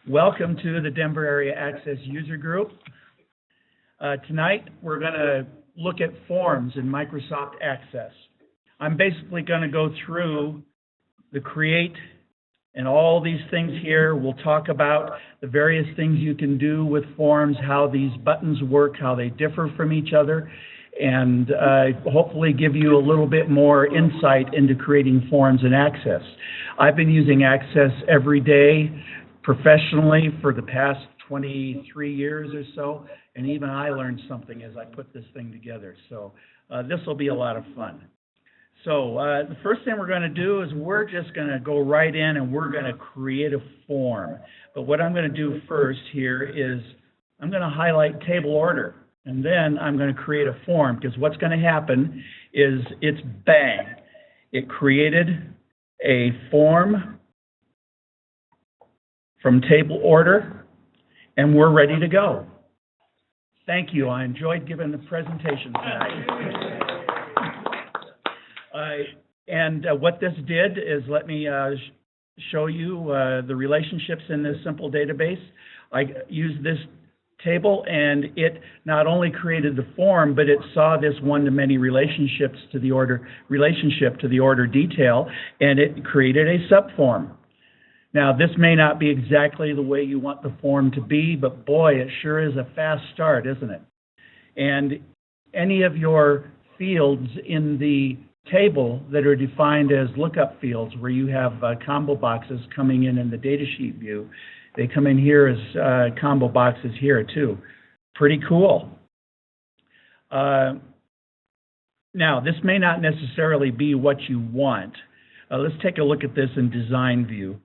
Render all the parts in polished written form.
Welcome to the Denver Area Access User Group. Tonight, we're going to look at forms in Microsoft Access. I'm basically going to go through the create and all these things here. We'll talk about the various things you can do with forms, how these buttons work, how they differ from each other, and hopefully give you a little bit more insight into creating forms in Access. I've been using Access every day professionally for the past 23 years or so, and even I learned something as I put this thing together. So this will be a lot of fun. So the first thing we're going to do is we're just going to go right in and we're going to create a form. But what I'm going to do first here is I'm going to highlight table order, and then I'm going to create a form, because what's going to happen is it's bang. It created a form from table order, and we're ready to go. Thank you. I enjoyed giving the presentation tonight. What this did is let me show you the relationships in this simple database. I used this table, and it not only created the form, but it saw this one-to-many relationship to the order detail, and it created a subform. Now, this may not be exactly the way you want the form to be, but boy, it sure is a fast start, isn't it? And any of your fields in the table that are defined as lookup fields, where you have combo boxes coming in the datasheet view, they come in here as combo boxes here too. Pretty cool. Now, this may not necessarily be what you want. Let's take a look at this in design view.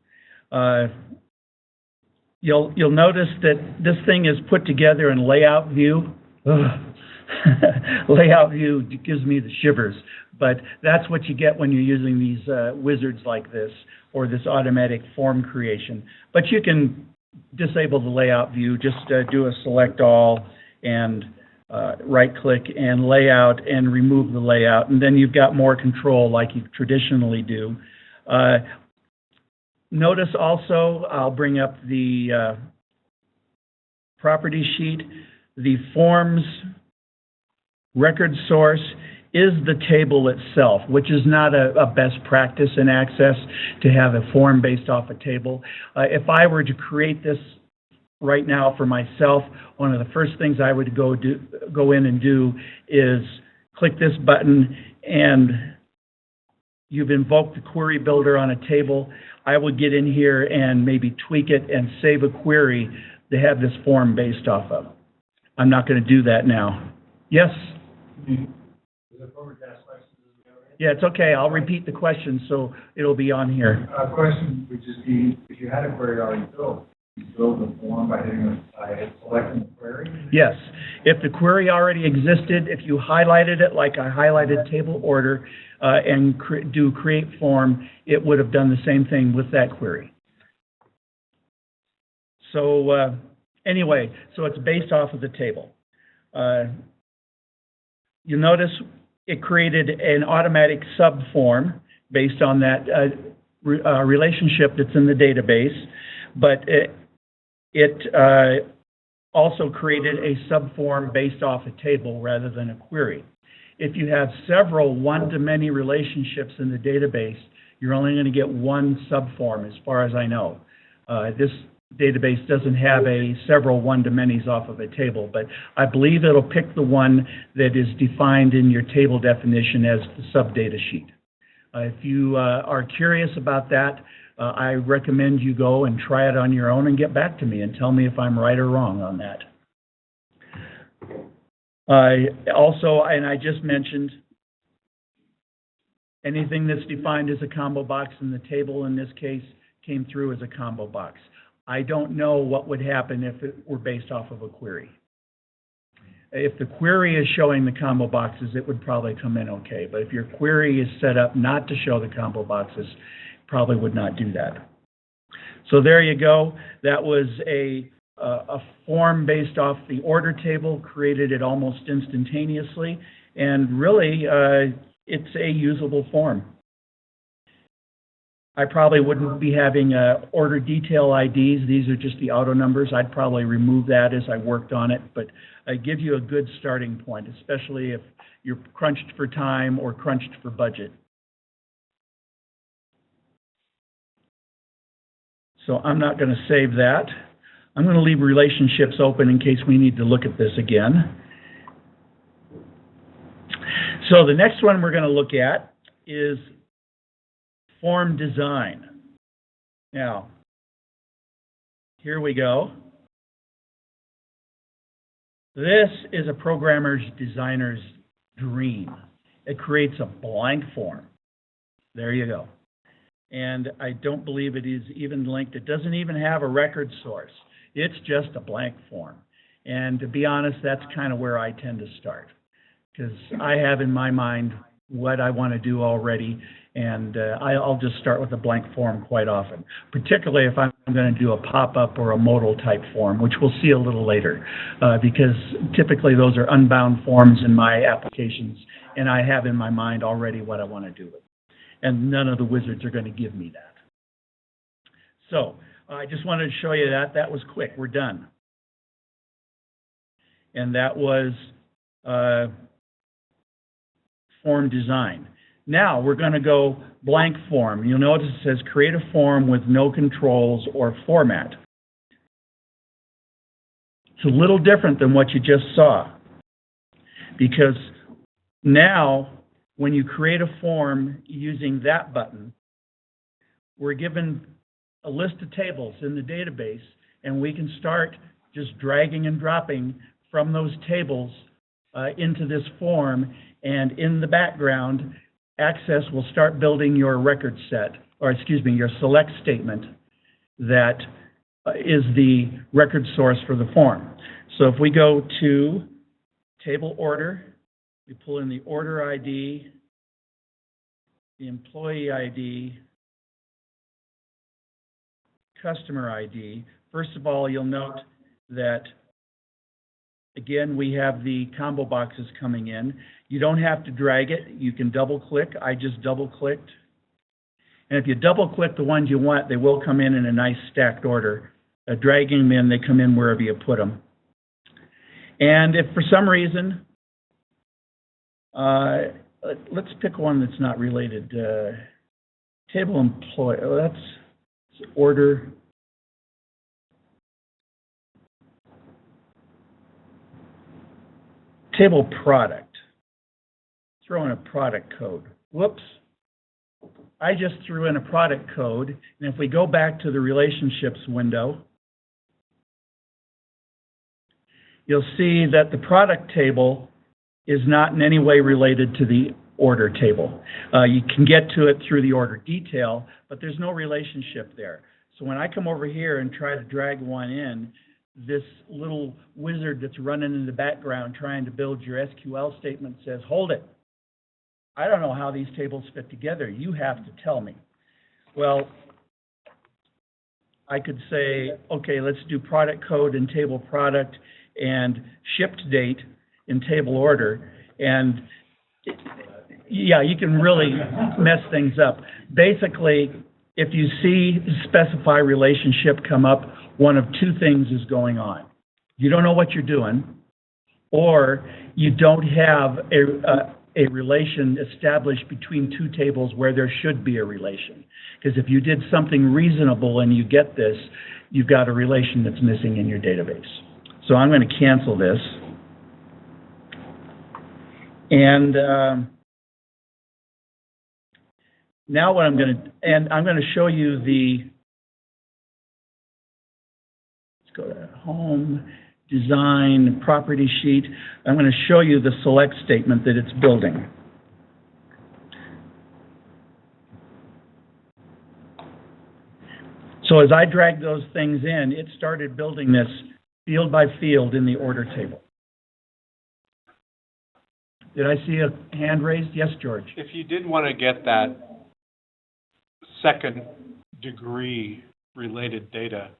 You'll notice that this thing is put together in layout view. Layout view gives me the shivers, but that's what you get when you're using these wizards like this, or this automatic form creation. But you can disable the layout view. Just do a select all and right-click and layout and remove the layout, and then you've got more control like you traditionally do. Notice also, I'll bring up the property sheet. The forms record source is the table itself, which is not a best practice in Access to have a form based off a table. If I were to create this right now for myself, one of the first things I would go in and do is click this button, and you've invoked the query builder on a table. I would get in here and maybe tweak it and save a query to have this form based off of. I'm not going to do that now. Yes? Yeah, it's okay. I'll repeat the question so it'll be on here. A question would just be, if you had a query already built, you build the form by selecting the query? Yes. If the query already existed, if you highlighted it like I highlighted table order and do create form, it would have done the same thing with that query. So anyway, so it's based off of the table. You'll notice it created an automatic subform based on that relationship that's in the database, but it also created a subform based off a table rather than a query. If you have several one-to-many relationships in the database, you're only going to get one subform, as far as I know. This database doesn't have several one-to-manys off of a table, but I believe it'll pick the one that is defined in your table definition as the sub-data sheet. If you are curious about that, I recommend you go and try it on your own and get back to me and tell me if I'm right or wrong on that. Also, and I just mentioned, anything that's defined as a combo box in the table in this case came through as a combo box. I don't know what would happen if it were based off of a query. If the query is showing the combo boxes, it would probably come in okay. But if your query is set up not to show the combo boxes, probably would not do that. So there you go. That was a form based off the order table, created it almost instantaneously, and really it's a usable form. I probably wouldn't be having order detail IDs. These are just the auto numbers. I'd probably remove that as I worked on it, but I give you a good starting point, especially if you're crunched for time or crunched for budget. So I'm not going to save that. I'm going to leave relationships open in case we need to look at this again. So the next one we're going to look at is form design. Now, here we go. This is a programmer's designer's dream. It creates a blank form. There you go. And I don't believe it is even linked. It doesn't even have a record source. It's just a blank form. And to be honest, that's kind of where I tend to start, because I have in my mind what I want to do already, and I'll just start with a blank form quite often, particularly if I'm going to do a pop-up or a modal type form, which we'll see a little later, because typically those are unbound forms in my applications, and I have in my mind already what I want to do with it. And none of the wizards are going to give me that. So I just wanted to show you that. That was quick. We're done. And that was form design. Now we're going to go blank form. You'll notice it says create a form with no controls or format. It's a little different than what you just saw, because now when you create a form using that button, we're given a list of tables in the database, and we can start just dragging and dropping from those tables into this form, and in the background, Access will start building your record set, or excuse me, your select statement that is the record source for the form. So if we go to table order, we pull in the order ID, the employee ID, customer ID. First of all, you'll note that, again, we have the combo boxes coming in. You don't have to drag it. You can double-click. I just double-clicked. And if you double-click the ones you want, they will come in a nice stacked order. Dragging them in, they come in wherever you put them. And if for some reason, let's pick one that's not related. Table employee, oh, that's order. Table product. Throw in a product code. Whoops. I just threw in a product code, and if we go back to the relationships window, you'll see that the product table is not in any way related to the order table. You can get to it through the order detail, but there's no relationship there. So when I come over here and try to drag one in, this little wizard that's running in the background trying to build your SQL statement says, hold it. I don't know how these tables fit together. You have to tell me. Well, I could say, okay, let's do product code in table product and shipped date in table order. And yeah, you can really mess things up. Basically, if you see specify relationship come up, one of two things is going on. You don't know what you're doing, or you don't have a relation established between two tables where there should be a relation. Because if you did something reasonable and you get this, you've got a relation that's missing in your database. So I'm going to cancel this. And now what I'm going to show you the, let's go to home, design, property sheet. I'm going to show you the select statement that it's building. So as I dragged those things in, it started building this field by field in the order table. Did I see a hand raised? Yes, George. If you did want to get that second degree related data,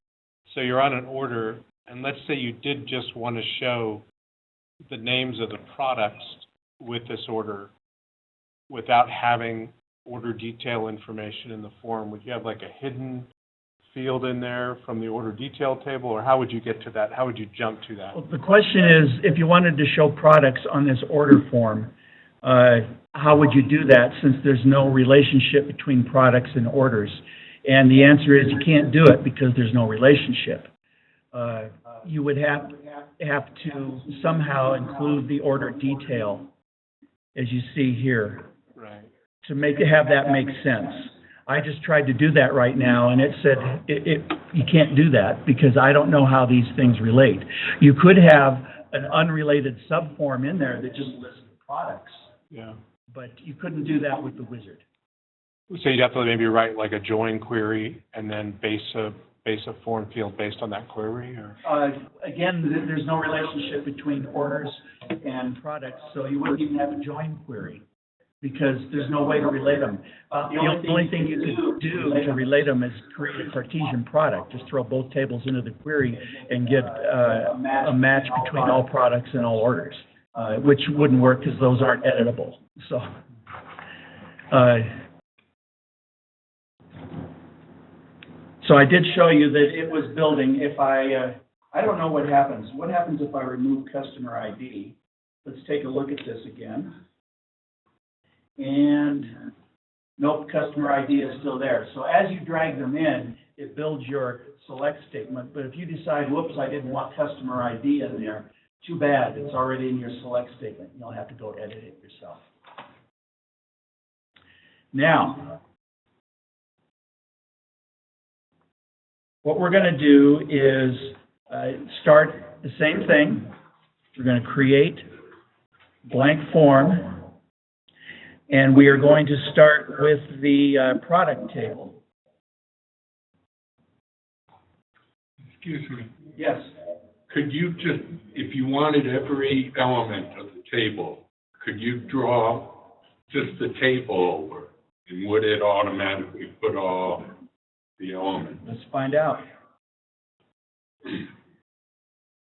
so you're on an order, and let's say you did just want to show the names of the products with this order without having order detail information in the form, would you have like a hidden field in there from the order detail table, or how would you get to that? How would you jump to that? Well, the question is, if you wanted to show products on this order form, how would you do that since there's no relationship between products and orders? And the answer is you can't do it because there's no relationship. You would have to somehow include the order detail, as you see here, Right. to have that make sense. I just tried to do that right now, and it said you can't do that because I don't know how these things relate. You could have an unrelated subform in there that just lists the products, Yeah. but you couldn't do that with the wizard. So you'd have to maybe write like a join query and then base a form field based on that query, or? Again, there's no relationship between orders and products, so you wouldn't even have a join query because there's no way to relate them. The only thing you could do to relate them is create a Cartesian product. Just throw both tables into the query and get a match between all products and all orders, which wouldn't work because those aren't editable. So, so I did show you that it was building. If I don't know what happens. What happens if I remove customer ID? Let's take a look at this again. And nope, customer ID is still there. So as you drag them in, it builds your select statement. But if you decide, whoops, I didn't want customer ID in there, too bad. It's already in your select statement. You'll have to go edit it yourself. Now, what we're going to do is start the same thing. We're going to create blank form. And we are going to start with the product table. Excuse me. Yes. Could you just, if you wanted every element of the table, could you draw just the table over? And would it automatically put all the elements? Let's find out.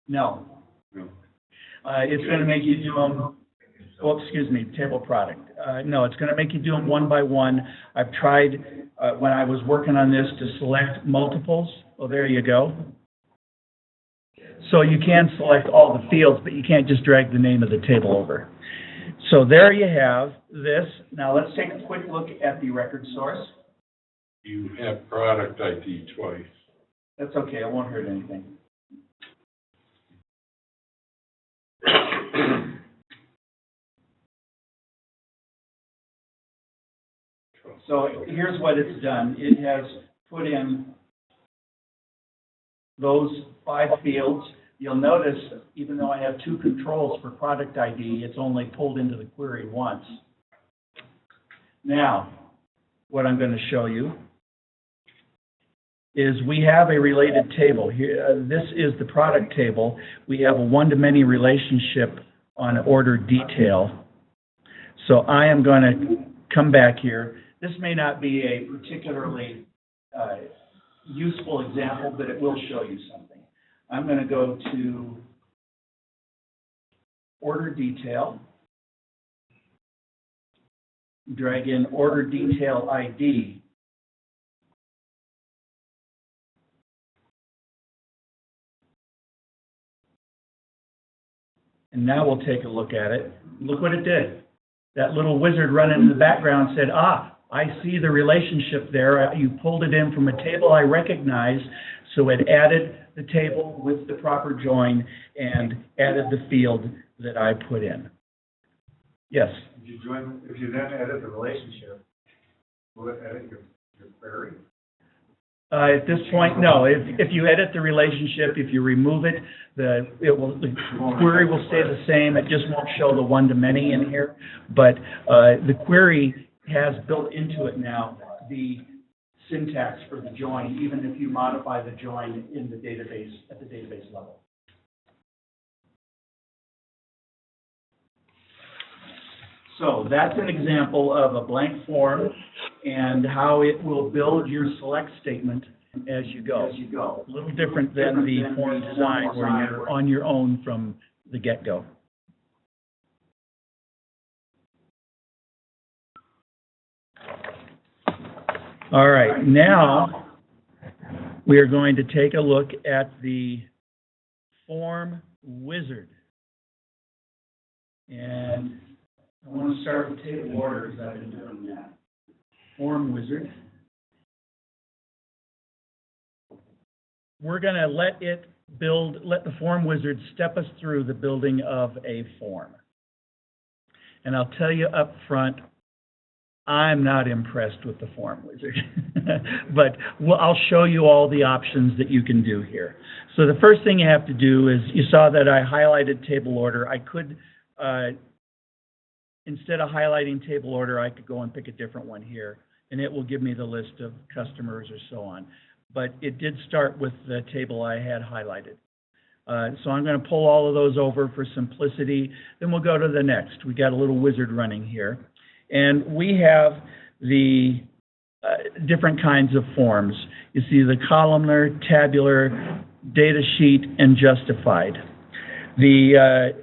No. No. It's going to make you do them, oh, excuse me, table product. No, it's going to make you do them one by one. I've tried, when I was working on this, to select multiples. Well, there you go. So you can select all the fields, but you can't just drag the name of the table over. So there you have this. Now let's take a quick look at the record source. You have product ID twice. That's okay, it won't hurt anything. So here's what it's done. It has put in those 5 fields. You'll notice, even though I have 2 controls for product ID, it's only pulled into the query once. Now, what I'm going to show you is we have a related table. Here, this is the product table. We have a one-to-many relationship on order detail. So I am going to come back here. This may not be a particularly useful example, but it will show you something. I'm going to go to order detail, drag in order detail ID. And now we'll take a look at it. Look what it did. That little wizard running in the background said, I see the relationship there. You pulled it in from a table I recognize, so it added the table with the proper join and added the field that I put in. Yes? If you then edit the relationship, will it edit your query? At this point, no. If you edit the relationship, if you remove it, the query will stay the same. It just won't show the one-to-many in here. But the query has built into it now the syntax for the join, even if you modify the join in the database at the database level. So that's an example of a blank form and how it will build your select statement as you go. A little different than the form design where you're on your own from the get-go. All right, now we are going to take a look at the form wizard. And I want to start with table orders. I've been doing that. Form wizard. We're going to let the form wizard step us through the building of a form. And I'll tell you up front, I'm not impressed with the form wizard, but I'll show you all the options that you can do here. So the first thing you have to do is, you saw that I highlighted table order. I could, instead of highlighting table order, I could go and pick a different one here, and it will give me the list of customers or so on. But it did start with the table I had highlighted. So I'm going to pull all of those over for simplicity. Then we'll go to the next. We got a little wizard running here. And we have the different kinds of forms. You see the columnar, tabular, data sheet, and justified. The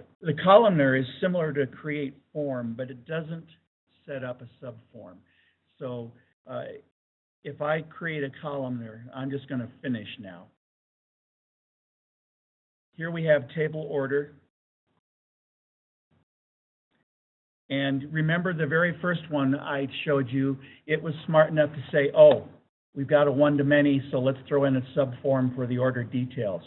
columnar is similar to create form, but it doesn't set up a subform. So if I create a columnar, I'm just going to finish now. Here we have table order. And remember the very first one I showed you, it was smart enough to say, oh, we've got a one-to-many, so let's throw in a subform for the order details.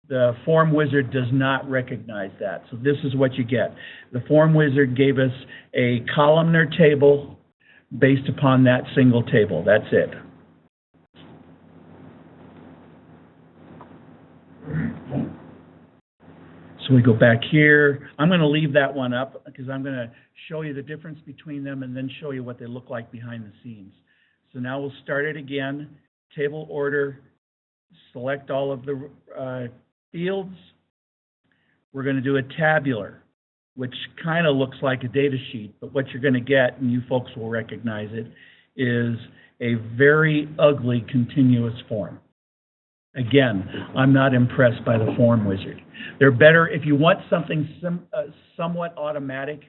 The form wizard does not recognize that, so this is what you get. The form wizard gave us a columnar table based upon that single table. That's it. So we go back here. I'm going to leave that one up because I'm going to show you the difference between them and then show you what they look like behind the scenes. So now we'll start it again. Table order, select all of the fields. We're going to do a tabular, which kind of looks like a data sheet, but what you're going to get, and you folks will recognize it, is a very ugly continuous form. Again, I'm not impressed by the form wizard. They're better, if you want something somewhat automatic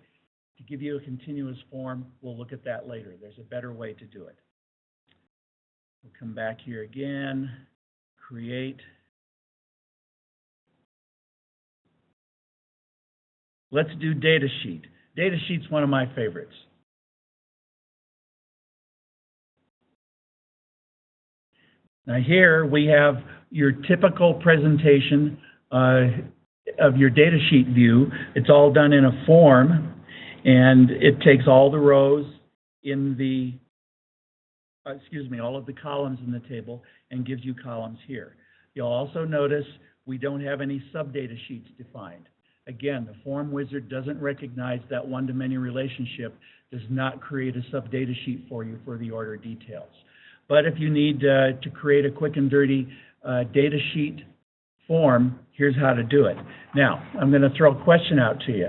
to give you a continuous form, we'll look at that later. There's a better way to do it. We'll come back here again, create. Let's do data sheet. Data sheet's one of my favorites. Now here we have your typical presentation of your data sheet view. It's all done in a form, and it takes all the rows in the, all of the columns in the table and gives you columns here. You'll also notice we don't have any sub-data sheets defined. Again, the form wizard doesn't recognize that one-to-many relationship, does not create a sub-data sheet for you for the order details. But if you need to create a quick and dirty data sheet form, here's how to do it. Now, I'm going to throw a question out to you.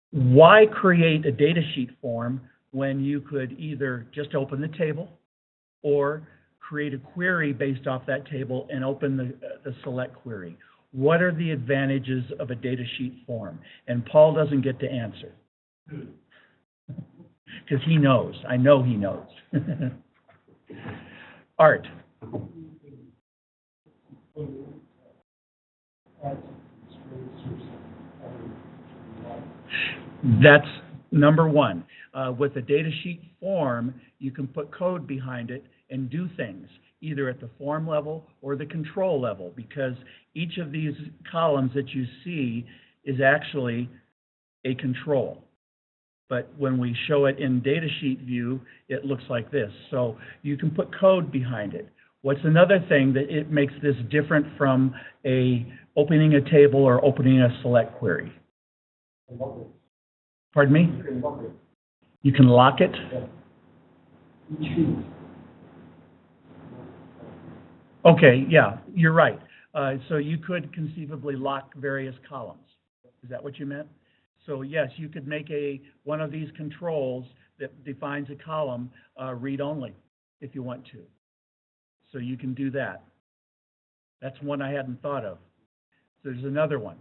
Why create a data sheet form when you could either just open the table or create a query based off that table and open the select query? What are the advantages of a data sheet form? And Paul doesn't get to answer. Because he knows. I know he knows. Art. That's number one. With a data sheet form, you can put code behind it and do things, either at the form level or the control level, because each of these columns that you see is actually a control. But when we show it in data sheet view, it looks like this. So you can put code behind it. What's another thing that it makes this different from opening a table or opening a select query? Pardon me? You can lock it? Okay, yeah, you're right. So you could conceivably lock various columns. Is that what you meant? So yes, you could make one of these controls that defines a column read-only if you want to. So you can do that. That's one I hadn't thought of. So there's another one.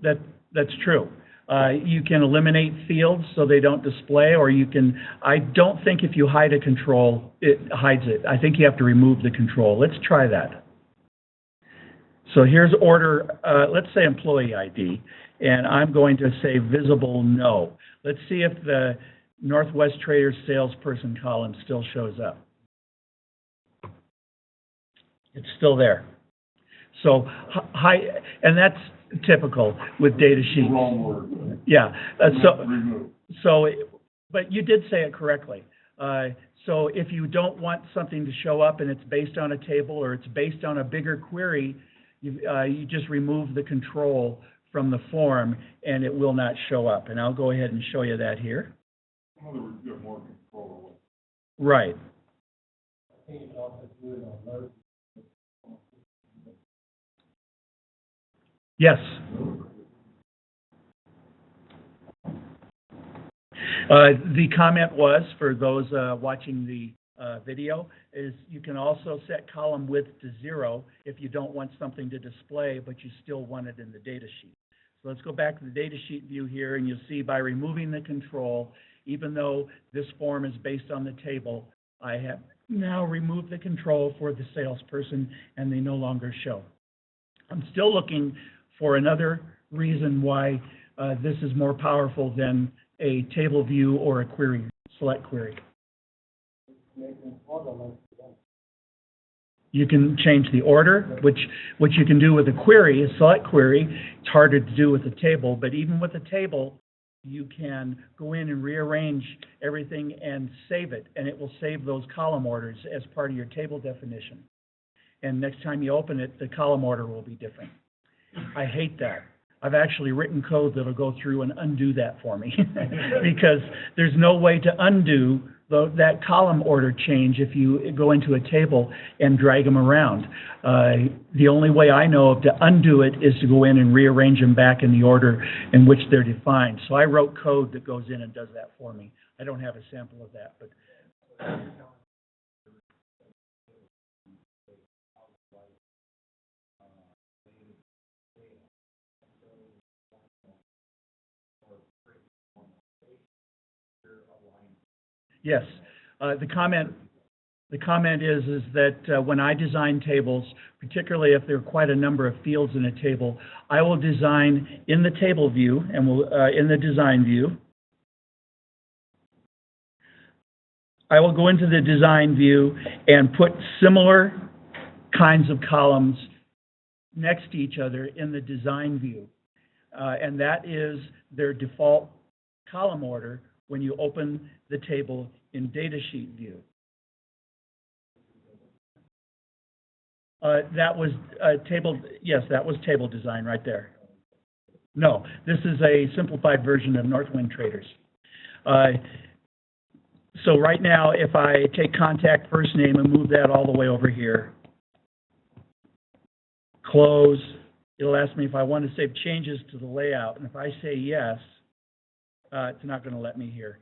That's true. You can eliminate fields so they don't display, or you can, I don't think if you hide a control, it hides it. I think you have to remove the control. Let's try that. So here's order, let's say employee ID, and I'm going to say visible no. Let's see if the Northwest Traders salesperson column still shows up. It's still there. So, and that's typical with data sheets. Wrong word. Yeah. Remove. But you did say it correctly. So if you don't want something to show up and it's based on a table or it's based on a bigger query, you just remove the control from the form and it will not show up. And I'll go ahead and show you that here. In other words, you have more control. Right. Yes. The comment was, for those watching the video, is you can also set column width to 0 if you don't want something to display, but you still want it in the data sheet. So let's go back to the data sheet view here, and you'll see by removing the control, even though this form is based on the table, I have now removed the control for the salesperson, and they no longer show. I'm still looking for another reason why this is more powerful than a table view or a query, select query. You can change the order, which you can do with a query, a select query. It's harder to do with a table, but even with a table, you can go in and rearrange everything and save it, and it will save those column orders as part of your table definition. And next time you open it, the column order will be different. I hate that. I've actually written code that'll go through and undo that for me because there's no way to undo that column order change if you go into a table and drag them around. The only way I know of to undo it is to go in and rearrange them back in the order in which they're defined. So I wrote code that goes in and does that for me. I don't have a sample of that, but yes. The comment is that when I design tables, particularly if there are quite a number of fields in a table, I will design in the table view and in the design view. I will go into the design view and put similar kinds of columns next to each other in the design view. And that is their default column order when you open the table in datasheet view. That was table, yes, that was table design right there. No, this is a simplified version of Northwind Traders. So right now, if I take contact first name and move that all the way over here, close, it'll ask me if I want to save changes to the layout, and if I say yes, it's not going to let me here.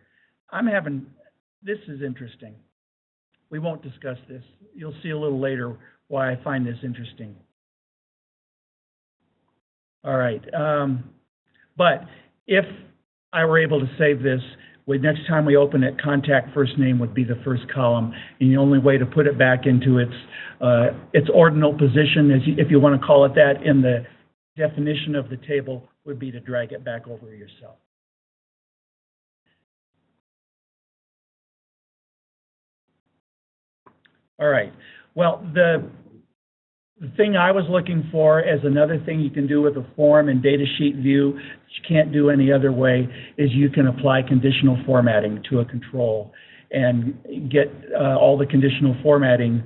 This is interesting. We won't discuss this. You'll see a little later why I find this interesting. All right. But if I were able to save this, next time we open it, contact first name would be the first column, and the only way to put it back into its ordinal position, if you want to call it that, in the definition of the table, would be to drag it back over yourself. All right. Well, the thing I was looking for as another thing you can do with a form and data sheet view that you can't do any other way is you can apply conditional formatting to a control and get all the conditional formatting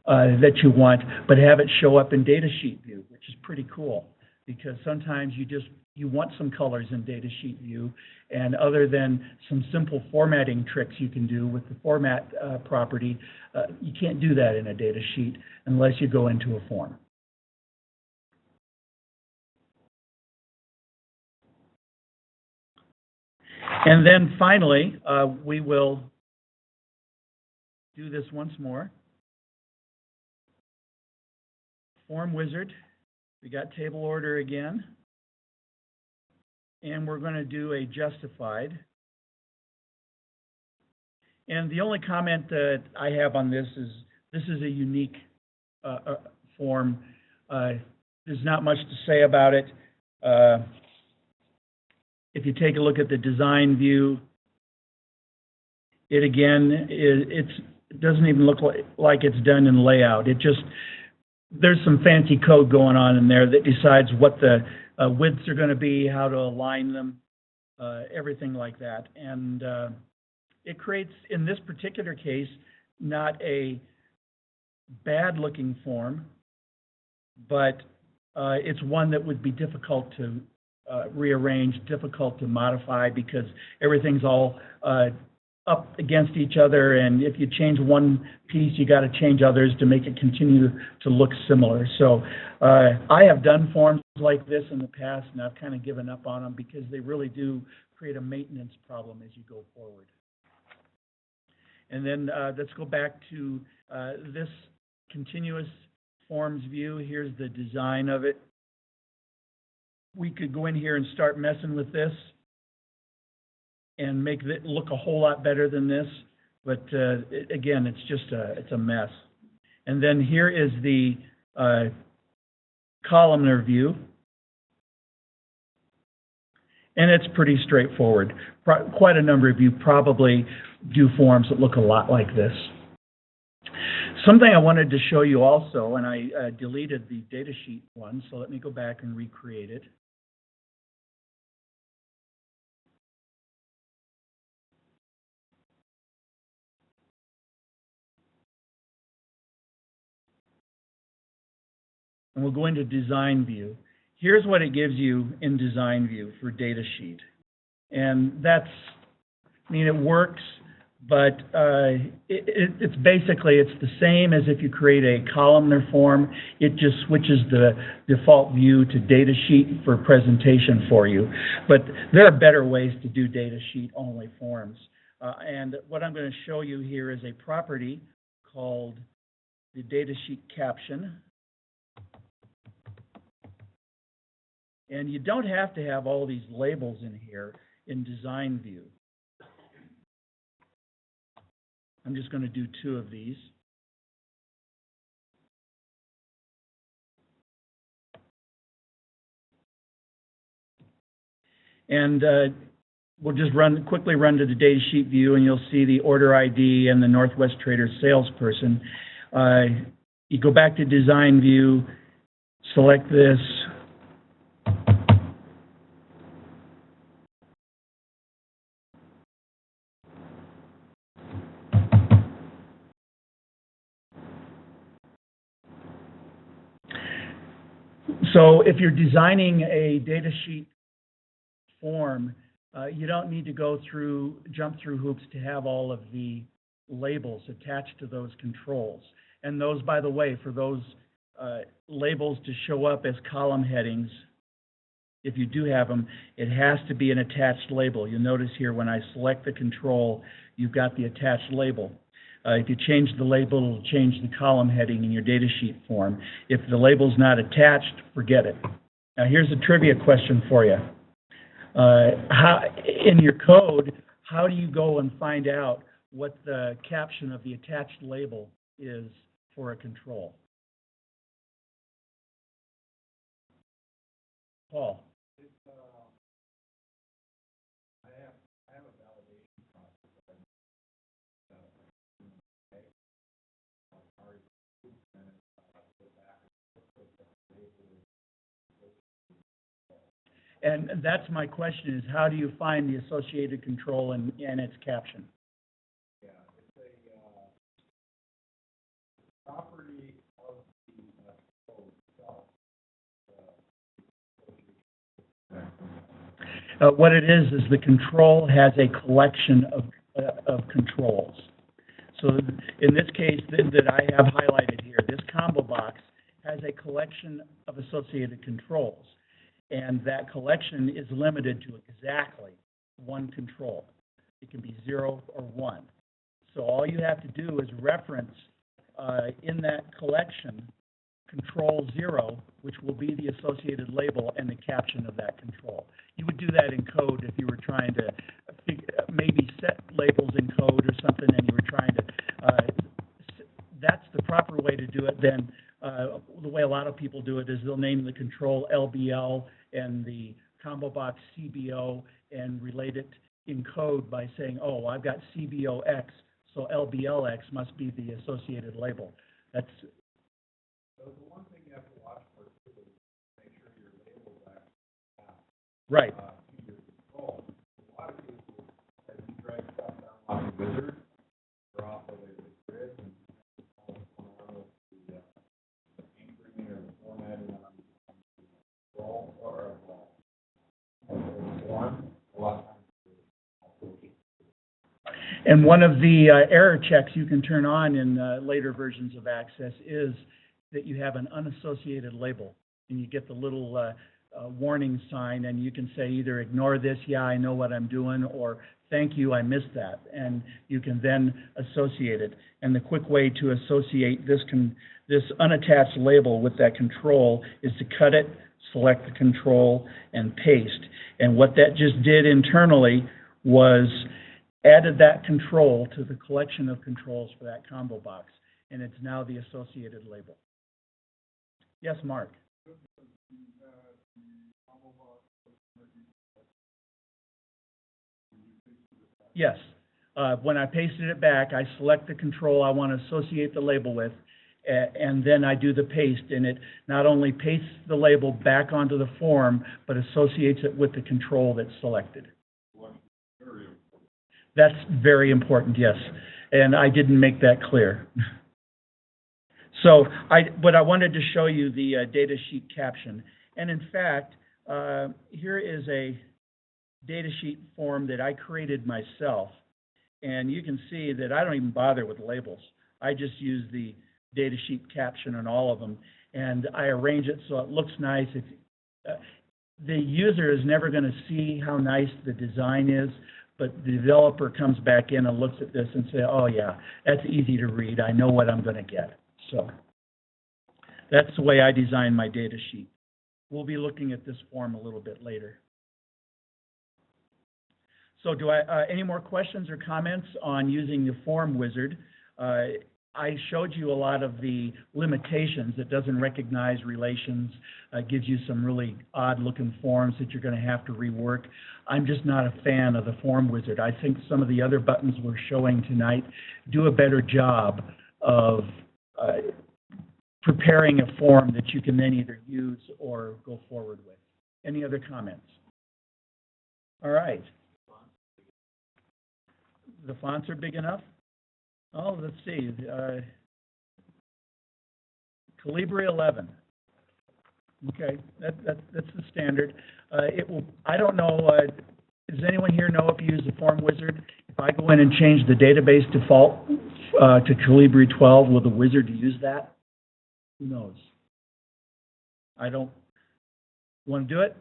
that you want, but have it show up in data sheet view, which is pretty cool because sometimes you want some colors in data sheet view, and other than some simple formatting tricks you can do with the format property, you can't do that in a data sheet unless you go into a form. And then finally, we will do this once more. Form wizard, we got table order again. and we're going to do a justified. And the only comment that I have on this is a unique form. There's not much to say about it. If you take a look at the design view, it again, it doesn't even look like it's done in layout. There's some fancy code going on in there that decides what the widths are going to be, how to align them, everything like that. And it creates, in this particular case, not a bad-looking form, but it's one that would be difficult to rearrange, difficult to modify, because everything's all up against each other, and if you change one piece, you got to change others to make it continue to look similar. So I have done forms like this in the past, and I've kind of given up on them because they really do create a maintenance problem as you go forward. And then let's go back to this continuous forms view. Here's the design of it. We could go in here and start messing with this and make it look a whole lot better than this, but again, it's a mess. And then here is the columnar view, and it's pretty straightforward. Quite a number of you probably do forms that look a lot like this. Something I wanted to show you also, and I deleted the datasheet one, so let me go back and recreate it. And we'll go into design view. Here's what it gives you in design view for datasheet. And it works, but it's basically, it's the same as if you create a columnar form. It just switches the default view to datasheet for presentation for you. But there are better ways to do datasheet only forms. And what I'm going to show you here is a property called the datasheet caption. And you don't have to have all these labels in here in design view. I'm just going to do 2 of these. And we'll just quickly run to the datasheet view, and you'll see the order ID and the Northwest Traders salesperson. You go back to design view, select this. So if you're designing a datasheet form, you don't need to jump through hoops to have all of the labels attached to those controls. And those, by the way, for those labels to show up as column headings, if you do have them, it has to be an attached label. You'll notice here when I select the control, you've got the attached label. If you change the label, it'll change the column heading in your datasheet form. If the label's not attached, forget it. Now here's a trivia question for you. In your code, how do you go and find out what the caption of the attached label is for a control? Paul. I have a validation process. And that's my question, is how do you find the associated control and its caption? Yeah, it's a property of the code itself. What it is the control has a collection of controls. So in this case that I have highlighted here, this combo box has a collection of associated controls. And that collection is limited to exactly one control. It can be 0 or 1. So all you have to do is reference in that collection control 0, which will be the associated label and the caption of that control. You would do that in code if you were trying to maybe set labels in code or something, and you were trying to, that's the proper way to do it. Then the way a lot of people do it is they'll name the control LBL and the combo box CBO and relate it in code by saying, oh, I've got CBOX, so LBLX must be the associated label. That's So the one thing you have to watch for too is make sure your labels actually have right. To your control. A lot of cases, as you drag stuff down on the wizard, or off of the grid, and the anchoring or the formatting on the roll or a wall. A lot of times. And one of the error checks you can turn on in later versions of Access is that you have an unassociated label. And you get the little warning sign, and you can say either ignore this, yeah, I know what I'm doing, or thank you, I missed that. And you can then associate it. And the quick way to associate this unattached label with that control is to cut it, select the control, and paste. And what that just did internally was added that control to the collection of controls for that combo box, and it's now the associated label. Yes, Mark? Yes. When I pasted it back, I select the control I want to associate the label with, and then I do the paste, and it not only pastes the label back onto the form, but associates it with the control that's selected. That's very important, yes. And I didn't make that clear. So but I wanted to show you the data sheet caption. And in fact, here is a data sheet form that I created myself. And you can see that I don't even bother with labels. I just use the data sheet caption on all of them. And I arrange it so it looks nice. The user is never going to see how nice the design is, but the developer comes back in and looks at this and say, oh yeah, that's easy to read. I know what I'm going to get. So that's the way I design my data sheet. We'll be looking at this form a little bit later. So any more questions or comments on using the form wizard? I showed you a lot of the limitations. It doesn't recognize relations, gives you some really odd-looking forms that you're going to have to rework. I'm just not a fan of the form wizard. I think some of the other buttons we're showing tonight do a better job of preparing a form that you can then either use or go forward with. Any other comments? All right. The fonts are big enough? Oh, let's see. Calibri 11. Okay, that's the standard. I don't know. Does anyone here know if you use the form wizard? If I go in and change the database default to Calibri 12, will the wizard use that? Who knows? I don't. Want to do it?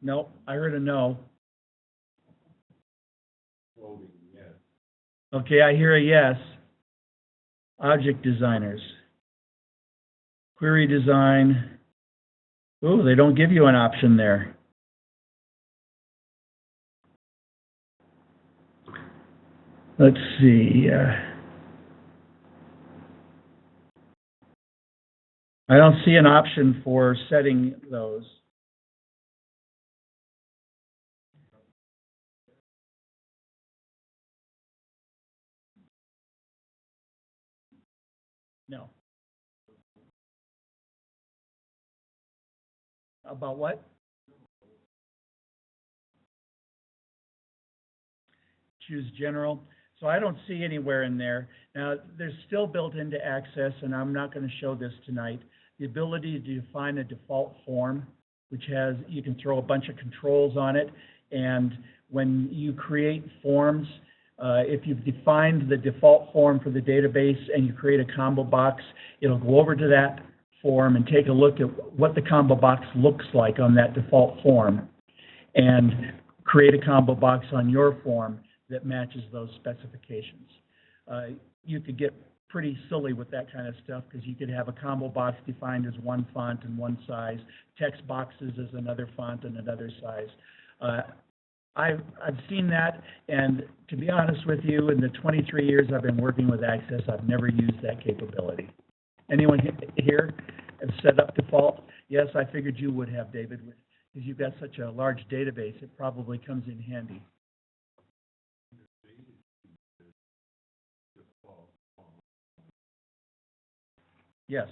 No, I heard a no. Okay, I hear a yes. Object designers. Query design. Ooh, they don't give you an option there. Let's see. I don't see an option for setting those. No. About what? Choose general. So I don't see anywhere in there. Now, there's still built into Access, and I'm not going to show this tonight, the ability to define a default form, which has, you can throw a bunch of controls on it, and when you create forms, if you've defined the default form for the database and you create a combo box, it'll go over to that form and take a look at what the combo box looks like on that default form and create a combo box on your form that matches those specifications. You could get pretty silly with that kind of stuff because you could have a combo box defined as one font and one size, text boxes as another font and another size. I've seen that, and to be honest with you, in the 23 years I've been working with Access, I've never used that capability. Anyone here have set up default? Yes, I figured you would have, David, because you've got such a large database, it probably comes in handy. Yes,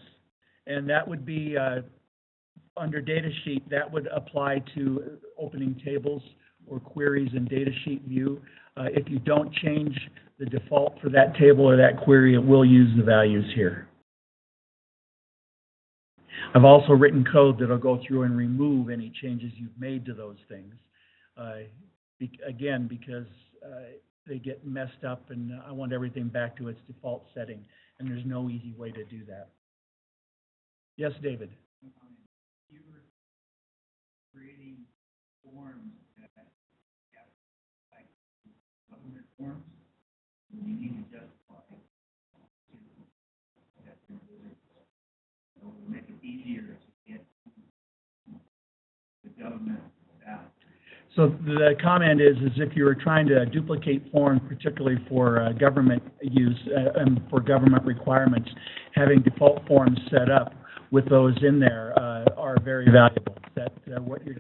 and that would be under data sheet, that would apply to opening tables or queries in data sheet view. If you don't change the default for that table or that query, it will use the values here. I've also written code that'll go through and remove any changes you've made to those things. Again, because they get messed up and I want everything back to its default setting, and there's no easy way to do that. Yes, David? You were creating forms that have like government forms. You need to justify that so to make it easier to get the government out. So the comment is if you were trying to duplicate forms, particularly for government use and for government requirements, having default forms set up with those in there are very valuable. That what you're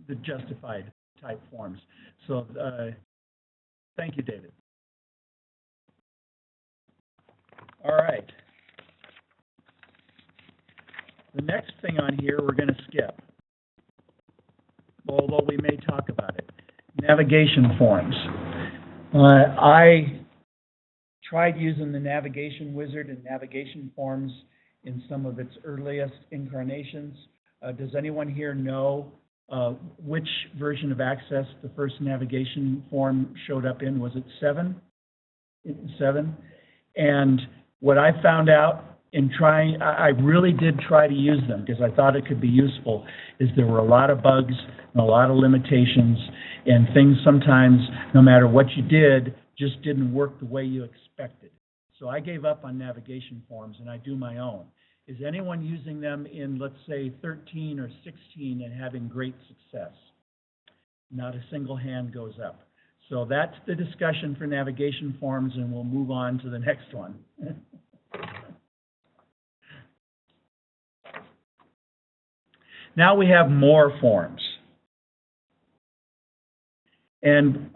the justified type forms. So thank you, David. All right. The next thing on here we're going to skip, although we may talk about it. Navigation forms. I tried using the navigation wizard and navigation forms in some of its earliest incarnations. Does anyone here know which version of Access the first navigation form showed up in? Was it 7? 7? And what I found out in trying, I really did try to use them because I thought it could be useful, is there were a lot of bugs and a lot of limitations, and things sometimes, no matter what you did, just didn't work the way you expected. So I gave up on navigation forms and I do my own. Is anyone using them in, let's say, 13 or 16 and having great success? Not a single hand goes up. So that's the discussion for navigation forms, and we'll move on to the next one. Now we have more forms. And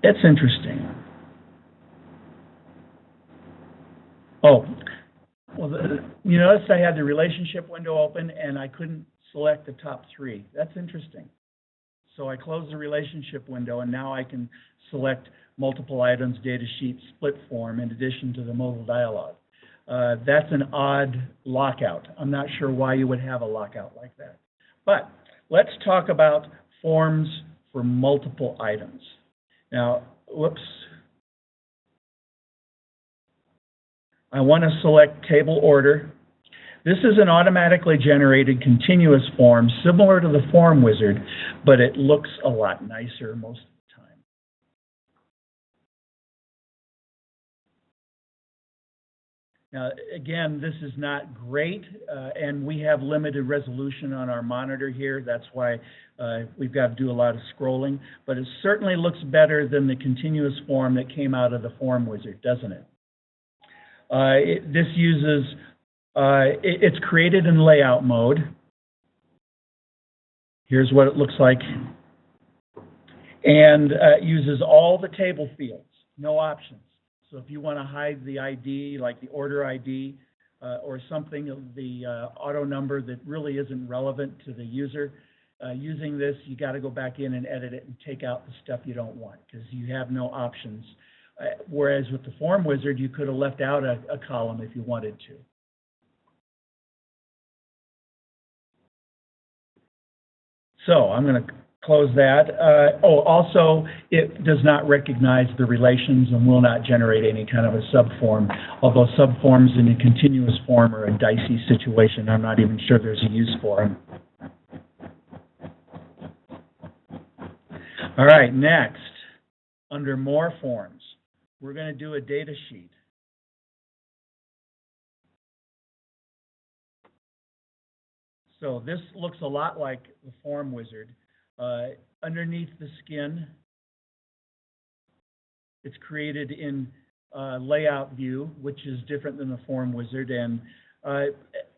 it's interesting. Oh, well, you notice I had the relationship window open and I couldn't select the top 3. That's interesting. So I closed the relationship window and now I can select multiple items, data sheet, split form, in addition to the modal dialog. That's an odd lockout. I'm not sure why you would have a lockout like that. But let's talk about forms for multiple items. Now, whoops. I want to select table order. This is an automatically generated continuous form similar to the form wizard, but it looks a lot nicer most of the time. Now, again, this is not great, and we have limited resolution on our monitor here. That's why we've got to do a lot of scrolling, but it certainly looks better than the continuous form that came out of the form wizard, doesn't it? This uses, it's created in layout mode. Here's what it looks like. And uses all the table fields, no options. So if you want to hide the ID, like the order ID, or something, the auto number that really isn't relevant to the user, using this, you got to go back in and edit it and take out the stuff you don't want because you have no options. Whereas with the form wizard, you could have left out a column if you wanted to. So I'm going to close that. Also, it does not recognize the relations and will not generate any kind of a subform, although subforms in a continuous form are a dicey situation. I'm not even sure there's a use for them. All right, next, under More Forms, we're going to do a data sheet. So this looks a lot like the Form Wizard. Underneath the skin, it's created in layout view, which is different than the Form Wizard. And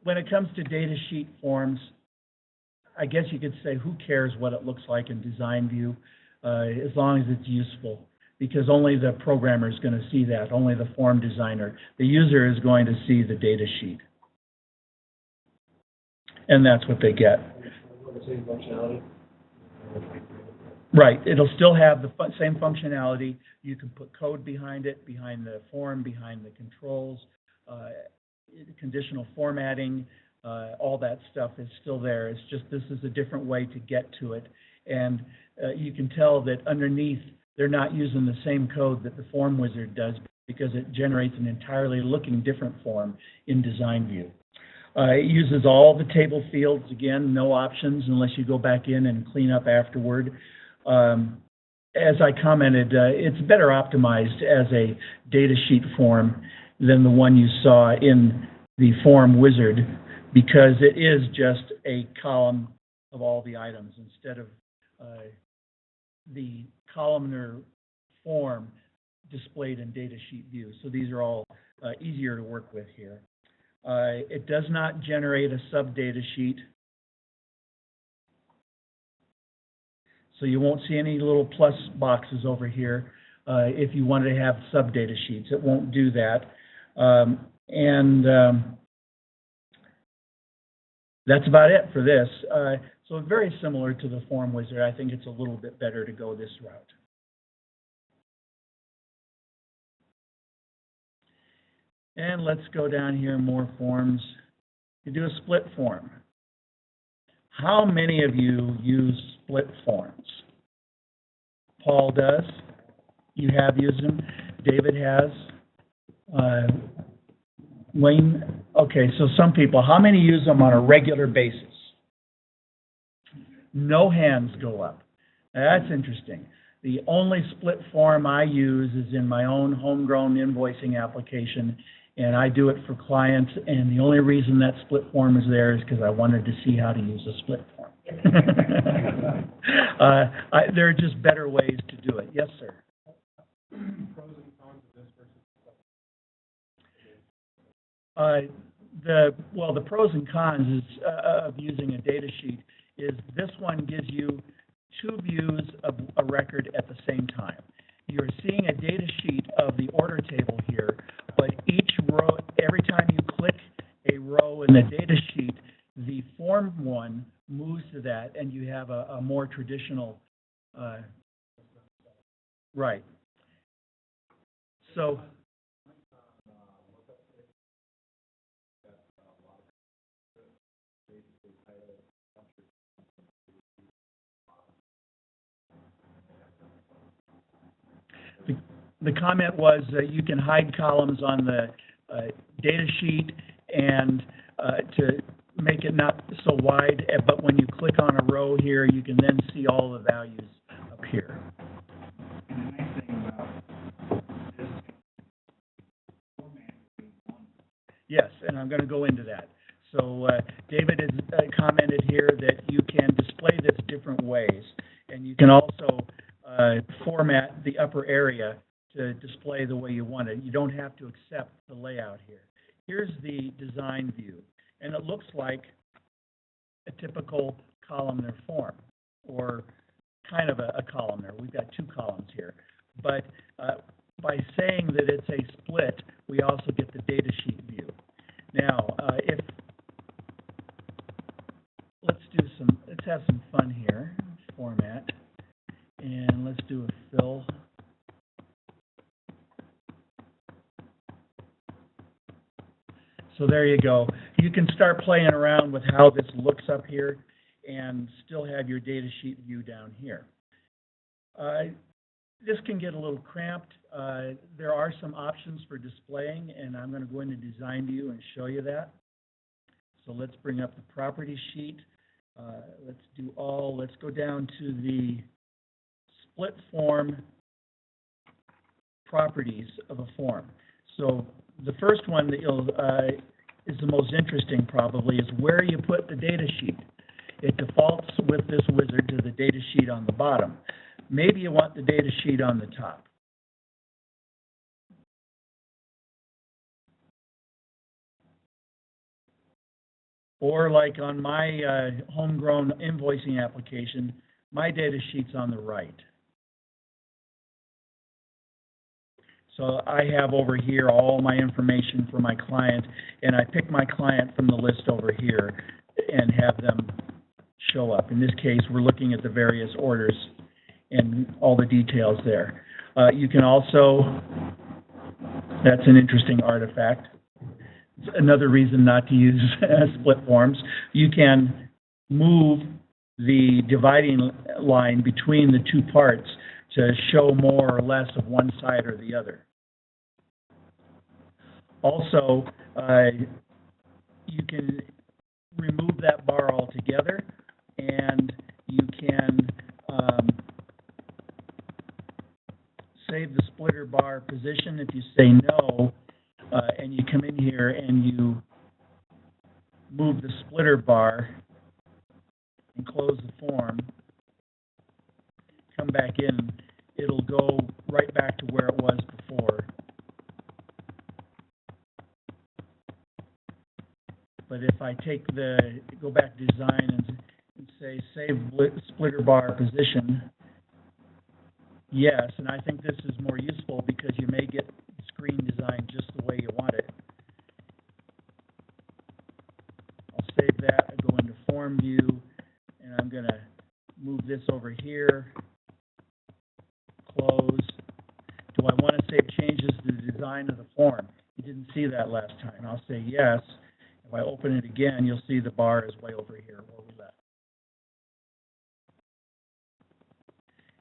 when it comes to data sheet forms, I guess you could say, who cares what it looks like in design view, as long as it's useful, because only the programmer is going to see that, only the form designer. The user is going to see the data sheet. And that's what they get. Same functionality? Right, it'll still have the same functionality. You can put code behind it, behind the form, behind the controls, conditional formatting, all that stuff is still there. It's just this is a different way to get to it. And you can tell that underneath, they're not using the same code that the Form Wizard does, because it generates an entirely looking different form in design view. It uses all the table fields, again, no options unless you go back in and clean up afterward. As I commented, it's better optimized as a data sheet form than the one you saw in the Form Wizard, because it is just a column of all the items instead of the columnar form displayed in data sheet view. So these are all easier to work with here. It does not generate a sub-data sheet. So you won't see any little plus boxes over here if you wanted to have sub-data sheets. It won't do that. That's about it for this. So very similar to the Form Wizard. I think it's a little bit better to go this route. And let's go down here, More Forms. You do a split form. How many of you use split forms? Paul does. You have used them. David has. Wayne, okay, so some people. How many use them on a regular basis? No hands go up. Now, that's interesting. The only split form I use is in my own homegrown invoicing application, and I do it for clients, and the only reason that split form is there is because I wanted to see how to use a split form. There are just better ways to do it. Yes, sir? Pros and cons of this versus The pros and cons is, of using a data sheet is this one gives you two views of a record at the same time. You're seeing a data sheet of the order table here, but each row, every time you click a row in the data sheet, the form one moves to that, and you have a more traditional, right. So, the comment was that you can hide columns on the data sheet and to make it not so wide, but when you click on a row here, you can then see all the values up here. And the nice thing about this format is Yes, and I'm going to go into that. So David has commented here that you can display this different ways, and you can also format the upper area to display the way you want it. You don't have to accept the layout here. Here's the design view, and it looks like a typical columnar form, or kind of a columnar. We've got two columns here. But by saying that it's a split, we also get the data sheet view. Now, let's have some fun here. Format, and let's do a fill. So there you go. You can start playing around with how this looks up here and still have your data sheet view down here. This can get a little cramped. There are some options for displaying, and I'm going to go into Design View and show you that. So let's bring up the property sheet. Let's go down to the split form properties of a form. So the first one that you'll, is the most interesting probably, is where you put the data sheet. It defaults with this wizard to the data sheet on the bottom. Maybe you want the data sheet on the top. Or like on my homegrown invoicing application, my data sheet's on the right. So I have over here all my information for my client, and I pick my client from the list over here and have them show up. In this case, we're looking at the various orders and all the details there. You can also, that's an interesting artifact. It's another reason not to use split forms. You can move the dividing line between the two parts to show more or less of one side or the other. Also, you can remove that bar altogether, and you can save the splitter bar position. If you say no, and you come in here and you move the splitter bar and close the form, come back in, it'll go right back to where it was before. But if I go back to design and say save splitter bar position, yes, and I think this is more useful because you may get the screen designed just the way you want it. I'll save that, I go into form view, and I'm going to move this over here, close. Do I want to save changes to the design of the form? You didn't see that last time. I'll say yes. If I open it again, you'll see the bar is way over here where we left.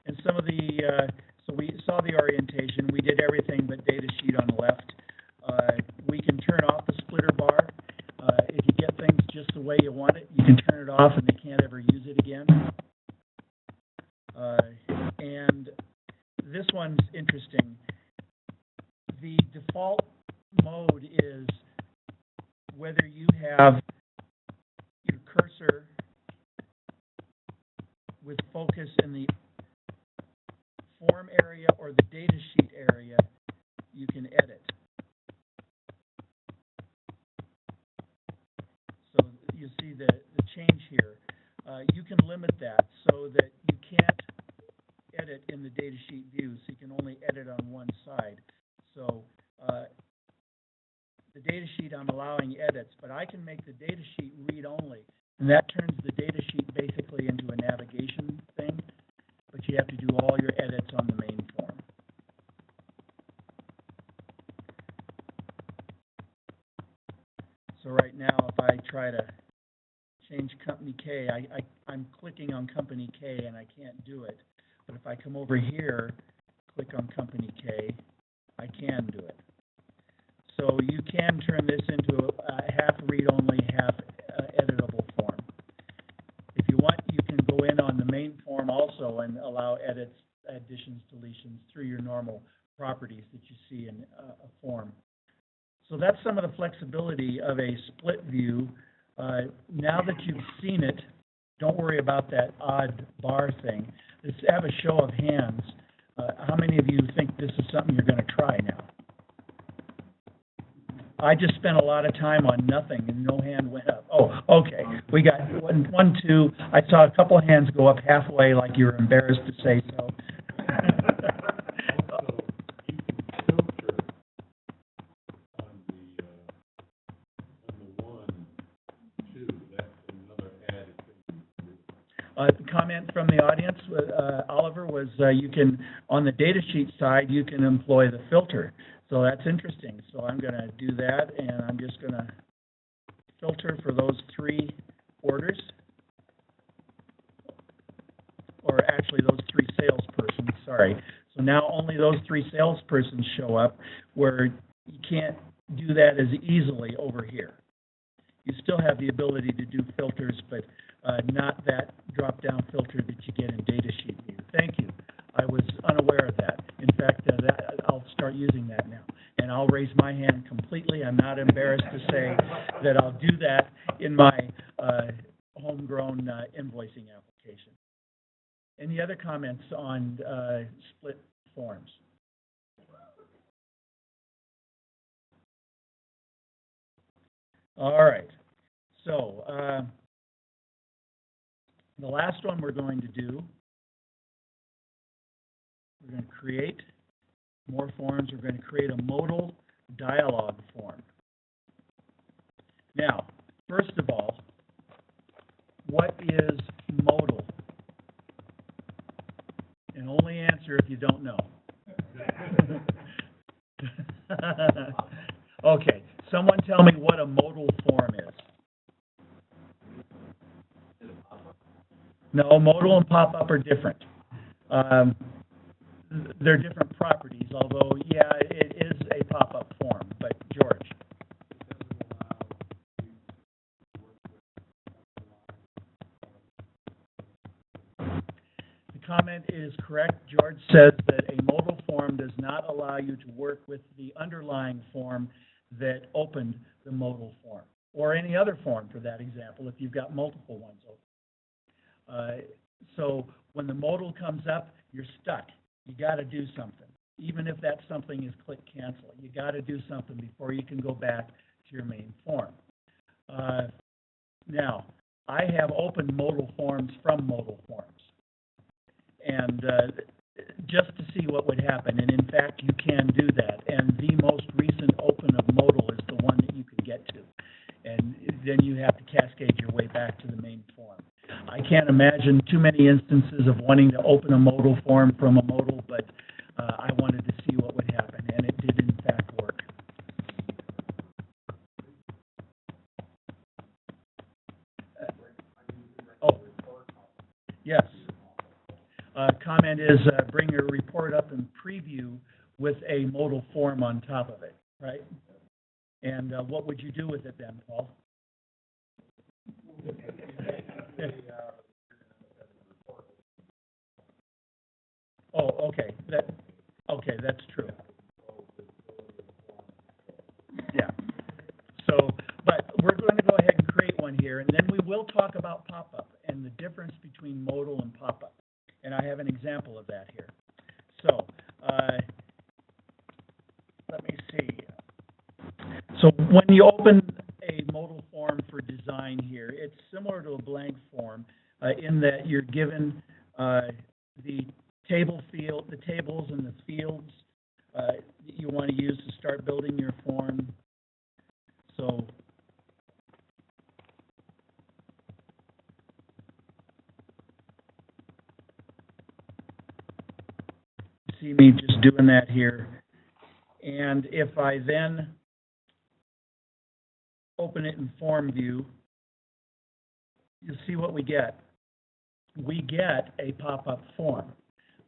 And some of the, so we saw the orientation. We did everything but data sheet on the left. We can turn off the splitter bar. If you get things just the way you want it, you can turn it off and they can't ever use it again. And this one's interesting. The default mode is whether you have your cursor with focus in the form area or the data sheet area, you can edit. So you see the change here. You can limit that so that you can't edit in the data sheet view, so you can only edit on one side. So the data sheet, I'm allowing edits, but I can make the data sheet read-only, and that turns the data sheet basically into a navigation thing, but you have to do all your edits on the main form. So right now, if I try to change company K, I'm clicking on company K and I can't do it. But if I come over here, click on company K, I can do it. So you can turn this into a half read-only, half editable form. If you want, you can go in on the main form also and allow edits, additions, deletions through your normal properties that you see in a form. So that's some of the flexibility of a split view. Now that you've seen it, don't worry about that odd bar thing. Let's have a show of hands. How many of you think this is something you're going to try now? I just spent a lot of time on nothing and no hand went up. Oh, okay. We got one, two. I saw a couple of hands go up halfway like you were embarrassed to say so. Comment from the audience, Oliver, was you can, on the data sheet side, you can employ the filter. So that's interesting. So I'm going to do that, and I'm just going to filter for those 3 orders, or actually those 3 salespersons, sorry. So now only those 3 salespersons show up, where you can't do that as easily over here. You still have the ability to do filters, but not that drop-down filter that you get in data sheet view. Thank you. I was unaware of that. In fact, I'll start using that now. And I'll raise my hand completely. I'm not embarrassed to say that I'll do that in my homegrown invoicing application. Any other comments on split forms? All right. So the last one we're going to do, we're going to create more forms. We're going to create a modal dialog form. Now, first of all, what is modal? And only answer if you don't know. Okay, someone tell me what a modal form is. No, modal and pop-up are different. They're different properties, although, yeah, it is a pop-up form. But, George? The comment is correct. George says that a modal form does not allow you to work with the underlying form that opened the modal form, or any other form for that example, if you've got multiple ones open. So when the modal comes up, you're stuck. You got to do something. Even if that something is click cancel, you got to do something before you can go back to your main form. Now, I have opened modal forms from modal forms, and just to see what would happen. And in fact, you can do that. And the most recent open of modal is the one that you can get to. And then you have to cascade your way back to the main form. I can't imagine too many instances of wanting to open a modal form from a modal, but I wanted to see what would happen, and it did in fact work. Oh, yes. Comment is bring your report up in preview with a modal form on top of it, right? And what would you do with it then, Paul? Oh, okay. That's true. Yeah. So, but we're going to go ahead and create one here, and then we will talk about pop-up and the difference between modal and pop-up. And I have an example of that here. So, let me see. So when you open a modal form for design here, it's similar to a blank form in that you're given the table field, the tables and the fields that you want to use to start building your form. So you see me just doing that here. And if I then open it in form view, you'll see what we get. We get a pop-up form,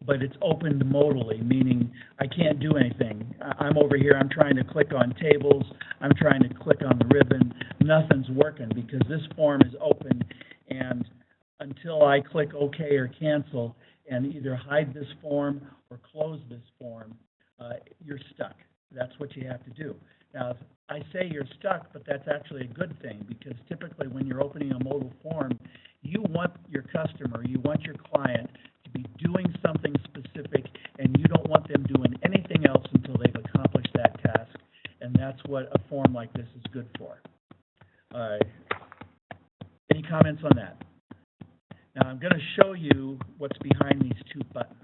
but it's opened modally, meaning I can't do anything. I'm over here, I'm trying to click on tables, I'm trying to click on the ribbon, nothing's working because this form is open, and until I click OK or cancel and either hide this form or close this form, you're stuck. That's what you have to do. Now, I say you're stuck, but that's actually a good thing because typically when you're opening a modal form, you want your customer, you want your client to be doing something specific, and you don't want them doing anything else until they've accomplished that task. And that's what a form like this is good for. Any comments on that? Now, I'm going to show you what's behind these two buttons.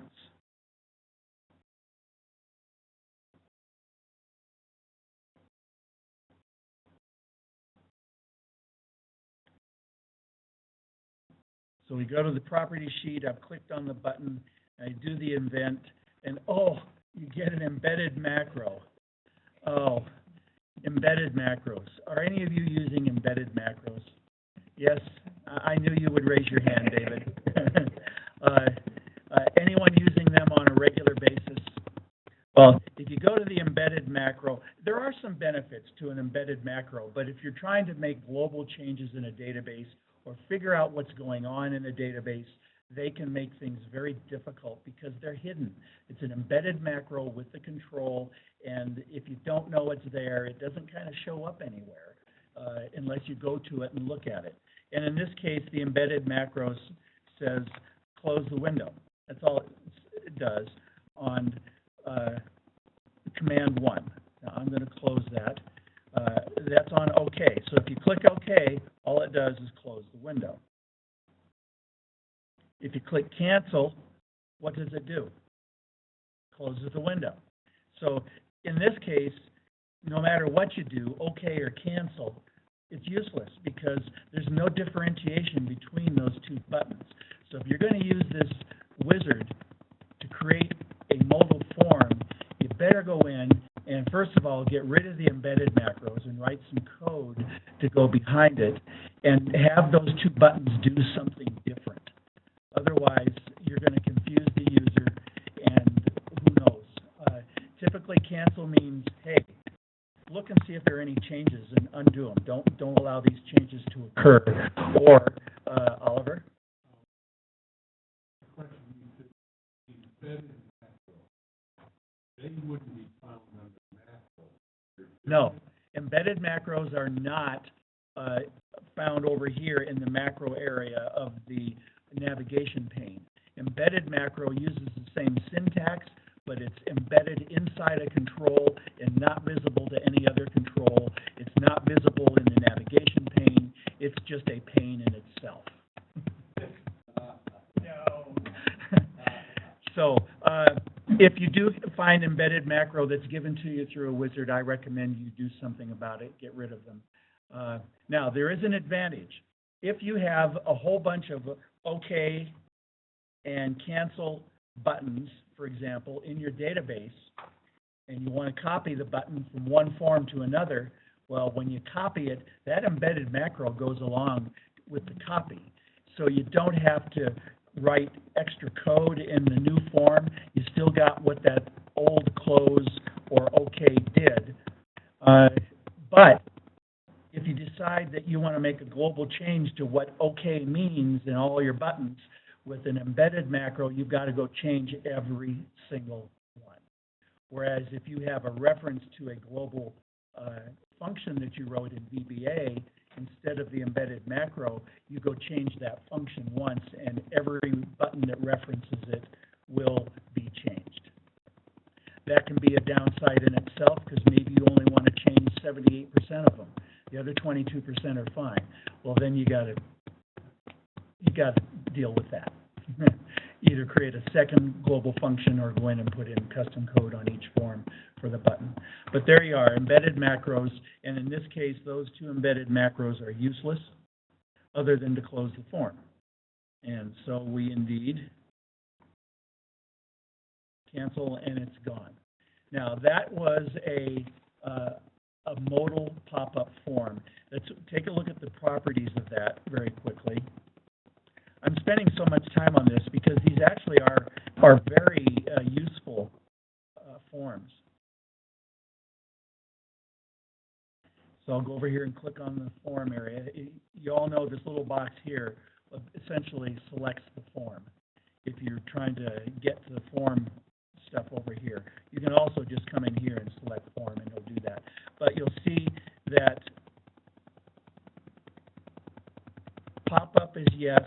So we go to the property sheet, I've clicked on the button, I do the event, and oh, you get an embedded macro. Oh, embedded macros. Are any of you using embedded macros? Yes, I knew you would raise your hand, David. Anyone using them on a regular basis? Well, if you go to the embedded macro, there are some benefits to an embedded macro, but if you're trying to make global changes in a database or figure out what's going on in a database, they can make things very difficult because they're hidden. It's an embedded macro with the control, and if you don't know it's there, it doesn't kind of show up anywhere unless you go to it and look at it. And in this case, the embedded macro says close the window. That's all it does on command 1. Now I'm going to close that. That's on OK. So if you click OK, all it does is close the window. If you click cancel, what does it do? Closes the window. So in this case, no matter what you do, OK or cancel, it's useless because there's no differentiation between those two buttons. So if you're going to use this wizard to create a modal form, you better go in and first of all get rid of the embedded macros and write some code to go behind it and have those two buttons do something different. Otherwise, you're going to confuse the user and who knows. Typically, cancel means, hey, look and see if there are any changes and undo them. Don't allow these changes to occur. Or, Oliver? They wouldn't be found under macro. No, embedded macros are not found over here in the macro area of the navigation pane. Embedded macro uses the same syntax, but it's embedded inside a control and not visible to any other control. It's not visible in the navigation pane. It's just a pane in itself. No. So if you do find embedded macro that's given to you through a wizard, I recommend you do something about it, get rid of them. Now, there is an advantage. If you have a whole bunch of OK and cancel buttons, for example, in your database, and you want to copy the button from one form to another, well, when you copy it, that embedded macro goes along with the copy. So you don't have to write extra code in the new form. You still got what that old close or OK did. But if you decide that you want to make a global change to what OK means in all your buttons, with an embedded macro, you've got to go change every single one. Whereas if you have a reference to a global function that you wrote in VBA, instead of the embedded macro, you go change that function once, and every button that references it will be changed. That can be a downside in itself because maybe you only want to change 78% of them. The other 22% are fine. Well, then you got to deal with that. Either create a second global function or go in and put in custom code on each form for the button. But there you are, embedded macros, and in this case, those two embedded macros are useless other than to close the form. And so we indeed cancel, and it's gone. Now, that was a modal pop-up form. Let's take a look at the properties of that very quickly. I'm spending so much time on this because these actually are very useful forms. So I'll go over here and click on the form area. You all know this little box here essentially selects the form. If you're trying to get to the form stuff over here, you can also just come in here and select form, and it'll do that. But you'll see that pop-up is yes,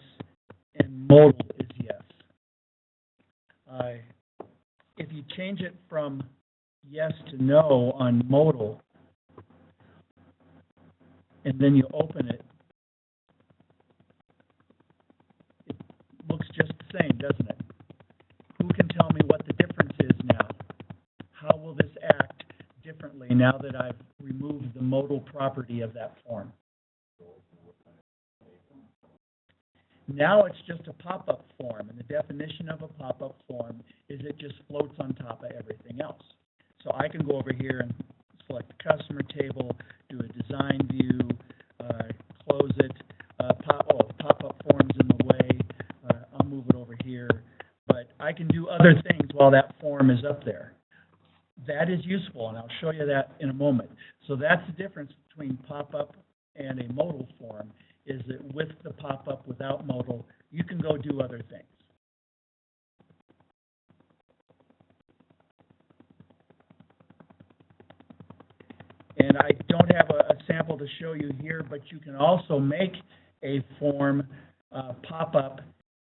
and modal is yes. If you change it from yes to no on modal, and then you open it, it looks just the same, doesn't it? Who can tell me what the difference is now? How will this act differently now that I've removed the modal property of that form? Now it's just a pop-up form, and the definition of a pop-up form is it just floats on top of everything else. So I can go over here and select the customer table, do a design view, close it. Pop-up form's in the way. I'll move it over here. But I can do other things while that form is up there. That is useful, and I'll show you that in a moment. So that's the difference between pop-up and a modal form, is that with the pop-up without modal, you can go do other things. And I don't have a sample to show you here, but you can also make a form pop up,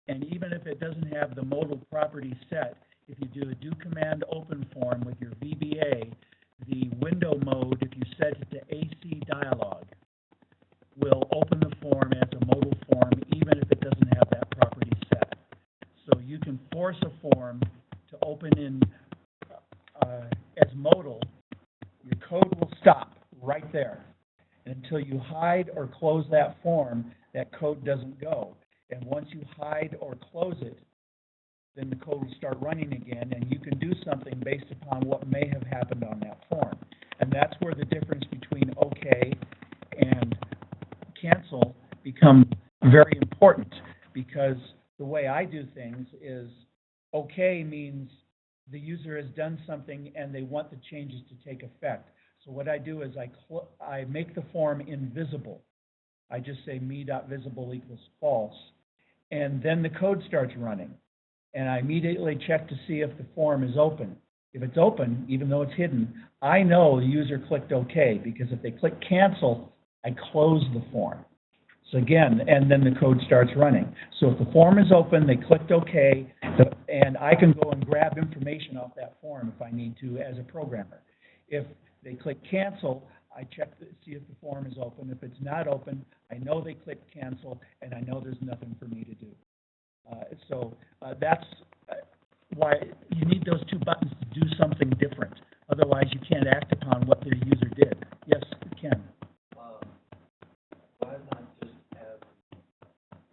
and even if it doesn't have the modal property set, if you do a do command open form with your VBA, the window mode, if you set it to AC dialog, will open the form as a modal form, even if it doesn't have that property set. So you can force a form to open in as modal. Your code will stop right there. And until you hide or close that form, that code doesn't go. And once you hide or close it, then the code will start running again, and you can do something based upon what may have happened on that form. And that's where the difference between OK and cancel become very important, because the way I do things is OK means the user has done something and they want the changes to take effect. So what I do is I make the form invisible. I just say me.visible equals false, and then the code starts running. And I immediately check to see if the form is open. If it's open, even though it's hidden, I know the user clicked OK, because if they click cancel, I close the form. So again, and then the code starts running. So if the form is open, they clicked OK, and I can go and grab information off that form if I need to as a programmer. If they click cancel, I check to see if the form is open. If it's not open, I know they clicked cancel, and I know there's nothing for me to do. So that's why you need those two buttons to do something different. Otherwise, you can't act upon what the user did. Yes, Ken? Why not just have,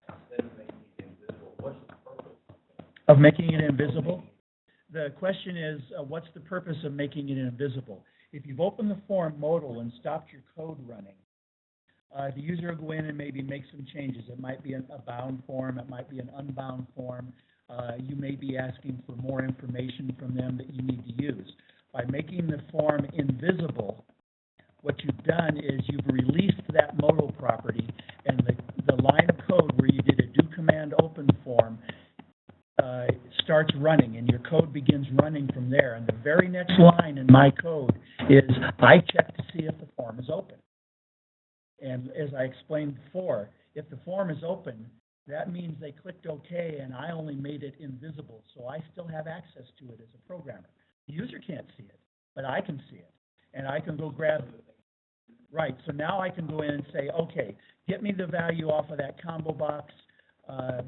instead of making it invisible, what's the purpose Of making it invisible? The question is, what's the purpose of making it invisible? If you've opened the form modal and stopped your code running, the user will go in and maybe make some changes. It might be a bound form. It might be an unbound form. You may be asking for more information from them that you need to use. By making the form invisible, what you've done is you've released that modal property, and the line of code where you did a do command open form starts running, and your code begins running from there. And the very next line in my code is I check to see if the form is open. And as I explained before, if the form is open, that means they clicked OK, and I only made it invisible, so I still have access to it as a programmer. The user can't see it, but I can see it, and I can go grab it. Right, so now I can go in and say, okay, get me the value off of that combo box.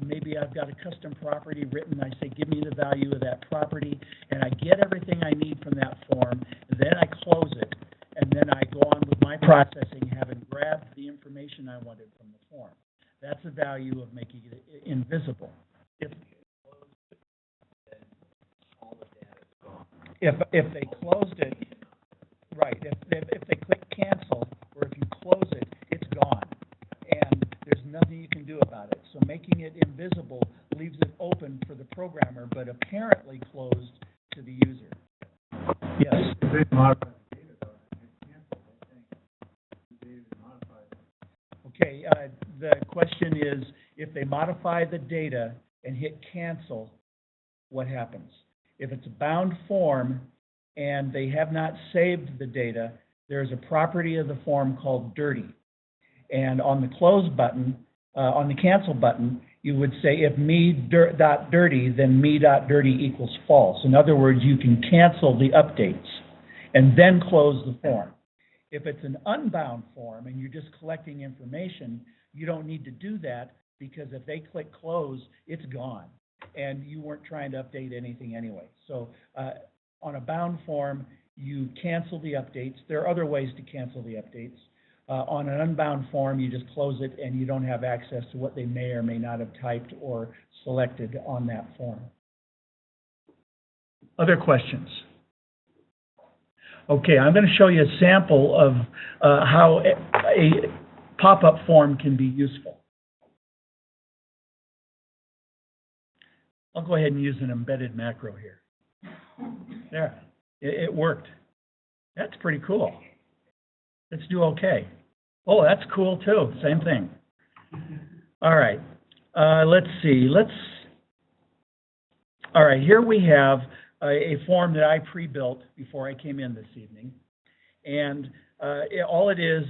Maybe I've got a custom property written. I say, give me the value of that property, and I get everything I need from that form. Then I close it, and then I go on with my processing, having grabbed the information I wanted from the form. That's the value of making it invisible. If they closed it, right, if they click cancel, or if you close it, it's gone. And there's nothing you can do about it. So making it invisible leaves it open for the programmer, but apparently closed to the user. Yes? Okay, the question is, if they modify the data and hit cancel, what happens? If it's a bound form and they have not saved the data, there's a property of the form called dirty. And on the close button, on the cancel button, you would say if me.dirty, then me.dirty equals false. In other words, you can cancel the updates and then close the form. If it's an unbound form and you're just collecting information, you don't need to do that, because if they click close, it's gone, and you weren't trying to update anything anyway. So on a bound form, you cancel the updates. There are other ways to cancel the updates. On an unbound form, you just close it, and you don't have access to what they may or may not have typed or selected on that form. Other questions? Okay, I'm going to show you a sample of how a pop-up form can be useful. I'll go ahead and use an embedded macro here. There, it worked. That's pretty cool. Let's do OK. Oh, that's cool too, same thing. All right, Let's see, all right, here we have a form that I pre-built before I came in this evening. And all it is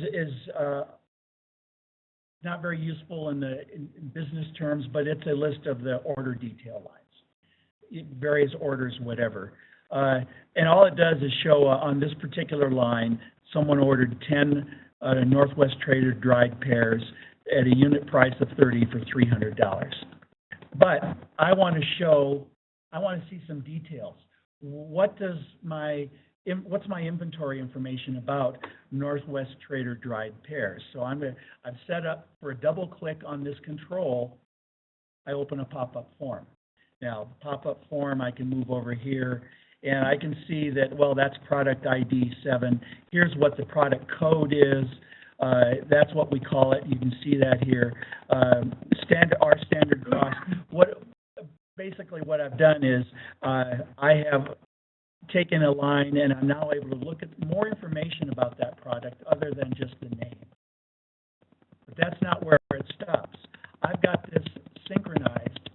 not very useful in business terms, but it's a list of the order detail lines, various orders, whatever. And all it does is show on this particular line, someone ordered 10 Northwest Trader dried pears at a unit price of $30 for $300. But I want to see some details. What's my inventory information about Northwest Trader dried pears? So I've set up for a double click on this control, I open a pop-up form. Now, pop-up form, I can move over here and I can see that, well, that's product ID 7. Here's what the product code is. That's what we call it. You can see that here. Our standard cost. Basically what I've done is I have taken a line and I'm now able to look at more information about that product other than just the name. But that's not where it stops. I've got this synchronized.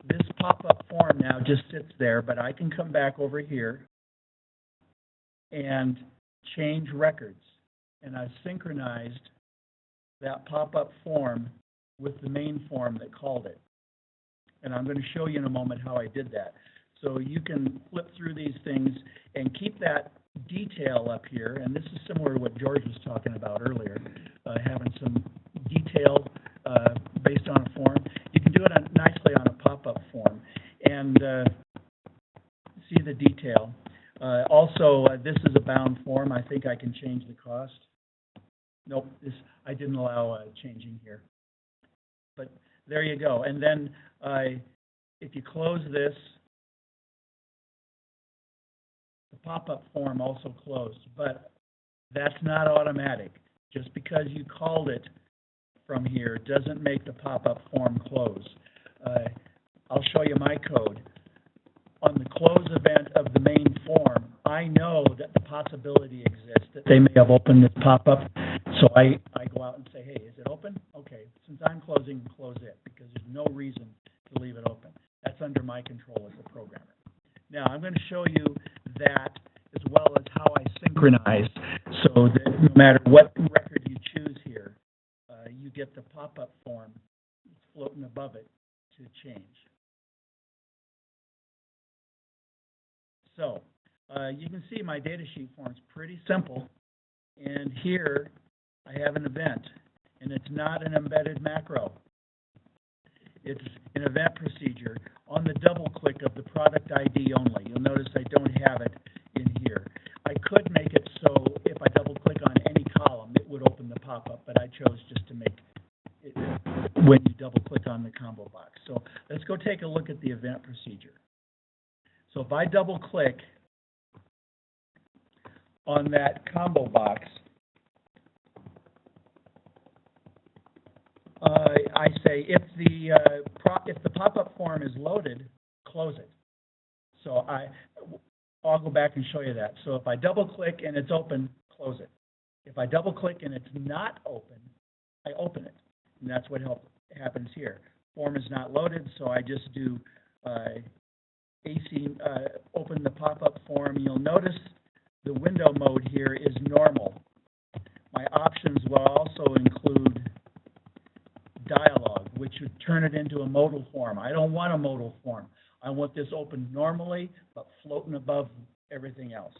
This pop-up form now just sits there, but I can come back over here and change records. And I've synchronized that pop-up form with the main form that called it. And I'm going to show you in a moment how I did that. So you can flip through these things and keep that detail up here. And this is similar to what George was talking about earlier, having some detail based on a form. You can do it nicely on a pop-up form and see the detail. Also, this is a bound form. I think I can change the cost. Nope, I didn't allow changing here. But there you go. And then if you close this, the pop-up form also closed. But that's not automatic. Just because you called it from here doesn't make the pop-up form close. I'll show you my code. On the close event of the main form, I know that the possibility exists that they may have opened this pop-up. So I go out and say, hey, is it open? Okay, since I'm closing, close it, because there's no reason to leave it open. That's under my control as a programmer. Now, I'm going to show you that as well as how I synchronize so that no matter what record you choose here, you get the pop-up form floating above it to change. So you can see my data sheet form is pretty simple. And here I have an event, and it's not an embedded macro. It's an event procedure on the double click of the product ID only. You'll notice I don't have it in here. I could make it so if I double click on any column, it would open the pop-up, but I chose just to make it when you double click on the combo box. So let's go take a look at the event procedure. So if I double click on that combo box, I say if the pop-up form is loaded, close it. So I'll go back and show you that. So if I double click and it's open, close it. If I double click and it's not open, I open it. And that's what happens here. Form is not loaded, so I just do open the pop-up form. You'll notice the window mode here is normal. My options will also include dialog, which would turn it into a modal form. I don't want a modal form. I want this open normally, but floating above everything else.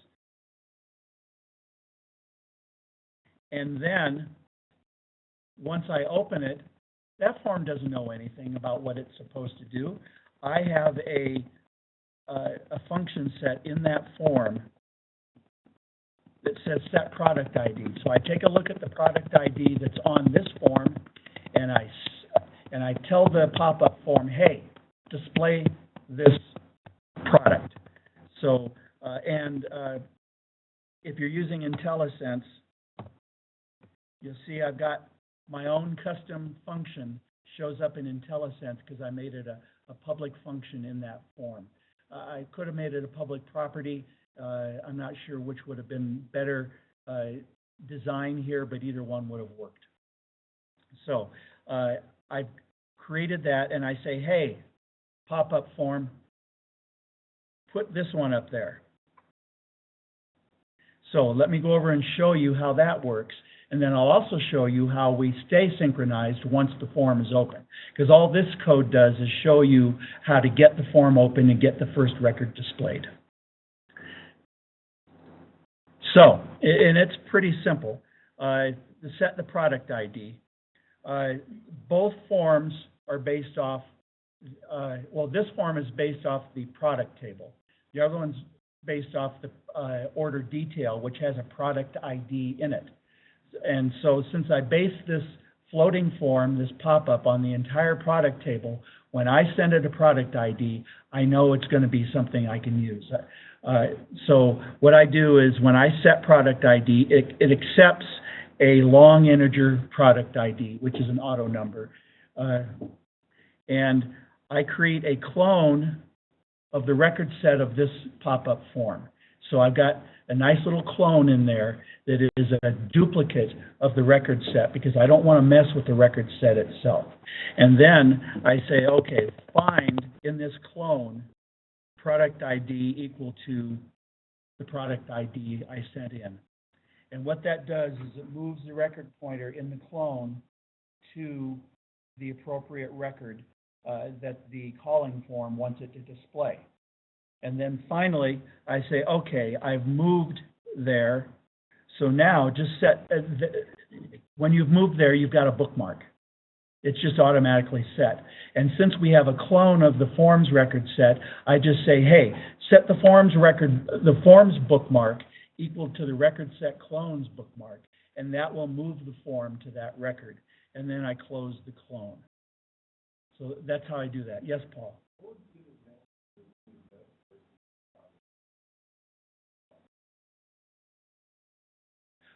And then, once I open it, that form doesn't know anything about what it's supposed to do. I have a function set in that form that says set product ID. So I take a look at the product ID that's on this form, and I tell the pop-up form, hey, display this product. So if you're using IntelliSense, you'll see I've got my own custom function shows up in IntelliSense because I made it a public function in that form. I could have made it a public property. I'm not sure which would have been better design here, but either one would have worked. So I've created that, and I say, hey, pop-up form, put this one up there. So let me go over and show you how that works. And then I'll also show you how we stay synchronized once the form is open. Because all this code does is show you how to get the form open and get the first record displayed. So, and it's pretty simple. To set the product ID, both forms are based off, well, this form is based off the product table. The other one's based off the order detail, which has a product ID in it. And so since I base this floating form, this pop-up, on the entire product table, when I send it a product ID, I know it's going to be something I can use. So what I do is when I set product ID, it accepts a long integer product ID, which is an auto number. And I create a clone of the record set of this pop-up form. So I've got a nice little clone in there that is a duplicate of the record set because I don't want to mess with the record set itself. And then I say, okay, find in this clone product ID equal to the product ID I sent in. And what that does is it moves the record pointer in the clone to the appropriate record that the calling form wants it to display. And then finally, I say, okay, I've moved there. So now just set, when you've moved there, you've got a bookmark. It's just automatically set. And since we have a clone of the forms record set, I just say, hey, set the forms bookmark equal to the record set clones bookmark. And that will move the form to that record. And then I close the clone. So that's how I do that. Yes, Paul?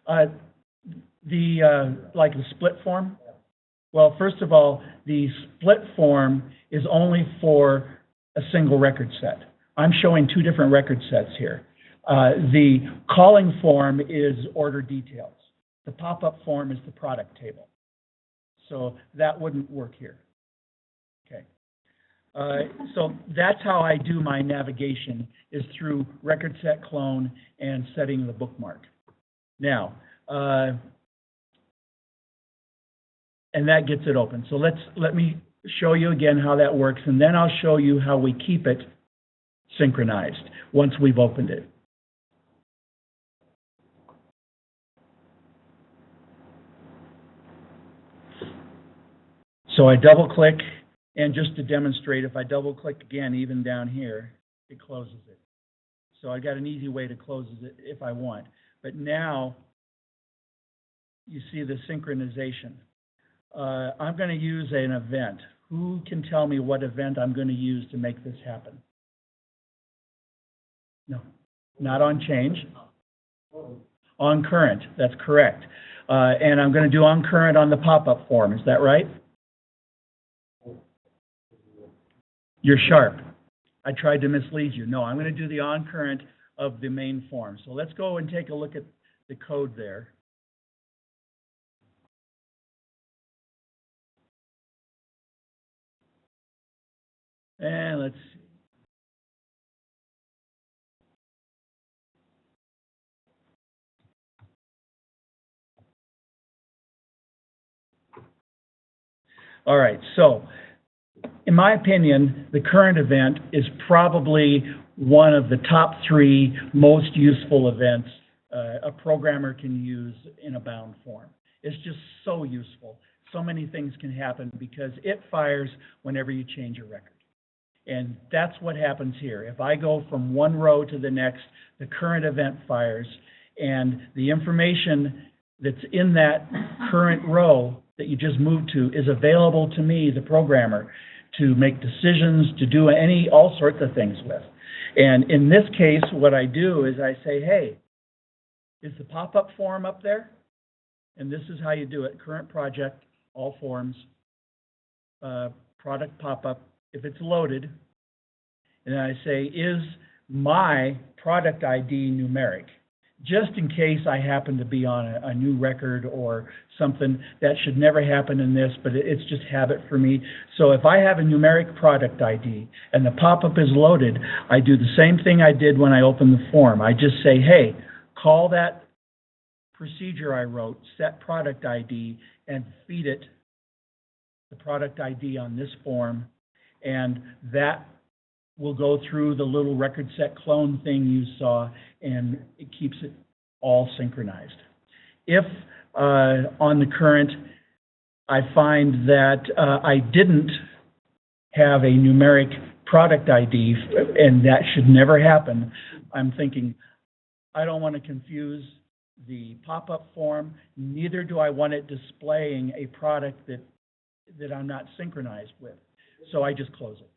Like the split form? Well, first of all, the split form is only for a single record set. I'm showing two different record sets here. The calling form is order details. The pop-up form is the product table. So that wouldn't work here. Okay. So that's how I do my navigation, is through record set clone and setting the bookmark. Now, and that gets it open. So let me show you again how that works, and then I'll show you how we keep it synchronized once we've opened it. So I double click, and just to demonstrate, if I double click again, even down here, it closes it. So I got an easy way to close it if I want. But now you see the synchronization. I'm going to use an event. Who can tell me what event I'm going to use to make this happen? No, not on change. On current, that's correct. And I'm going to do on current on the pop-up form. Is that right? You're sharp. I tried to mislead you. No, I'm going to do the on current of the main form. So let's go and take a look at the code there. And let's see. All right, so in my opinion, the current event is probably one of the top 3 most useful events a programmer can use in a bound form. It's just so useful. So many things can happen because it fires whenever you change a record. And that's what happens here. If I go from one row to the next, the current event fires, and the information that's in that current row that you just moved to is available to me, the programmer, to make decisions, to do all sorts of things with. And in this case, what I do is I say, hey, is the pop-up form up there? And this is how you do it. Current project, all forms, product pop-up, if it's loaded. And then I say, is my product ID numeric? just in case I happen to be on a new record or something. That should never happen in this, but it's just habit for me. So if I have a numeric product ID and the pop-up is loaded, I do the same thing I did when I opened the form. I just say, hey, call that procedure I wrote, set product ID, and feed it the product ID on this form, and that will go through the little record set clone thing you saw, and it keeps it all synchronized. If on the current I find that I didn't have a numeric product ID, and that should never happen, I'm thinking, I don't want to confuse the pop-up form, neither do I want it displaying a product that I'm not synchronized with. So I just close it.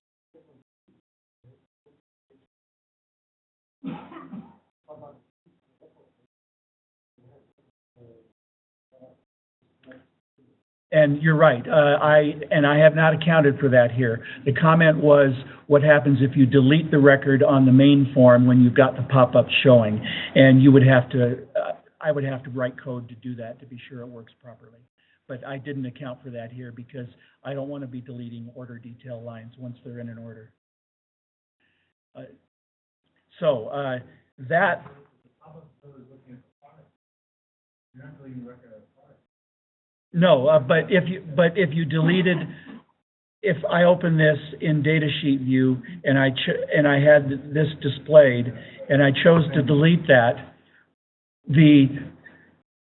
And you're right, I have not accounted for that here. The comment was, what happens if you delete the record on the main form when you've got the pop-up showing? And you would have to, I would have to write code to do that to be sure it works properly. But I didn't account for that here because I don't want to be deleting order detail lines once they're in an order. That. No, but if you deleted, if I open this in datasheet view and I had this displayed and I chose to delete that,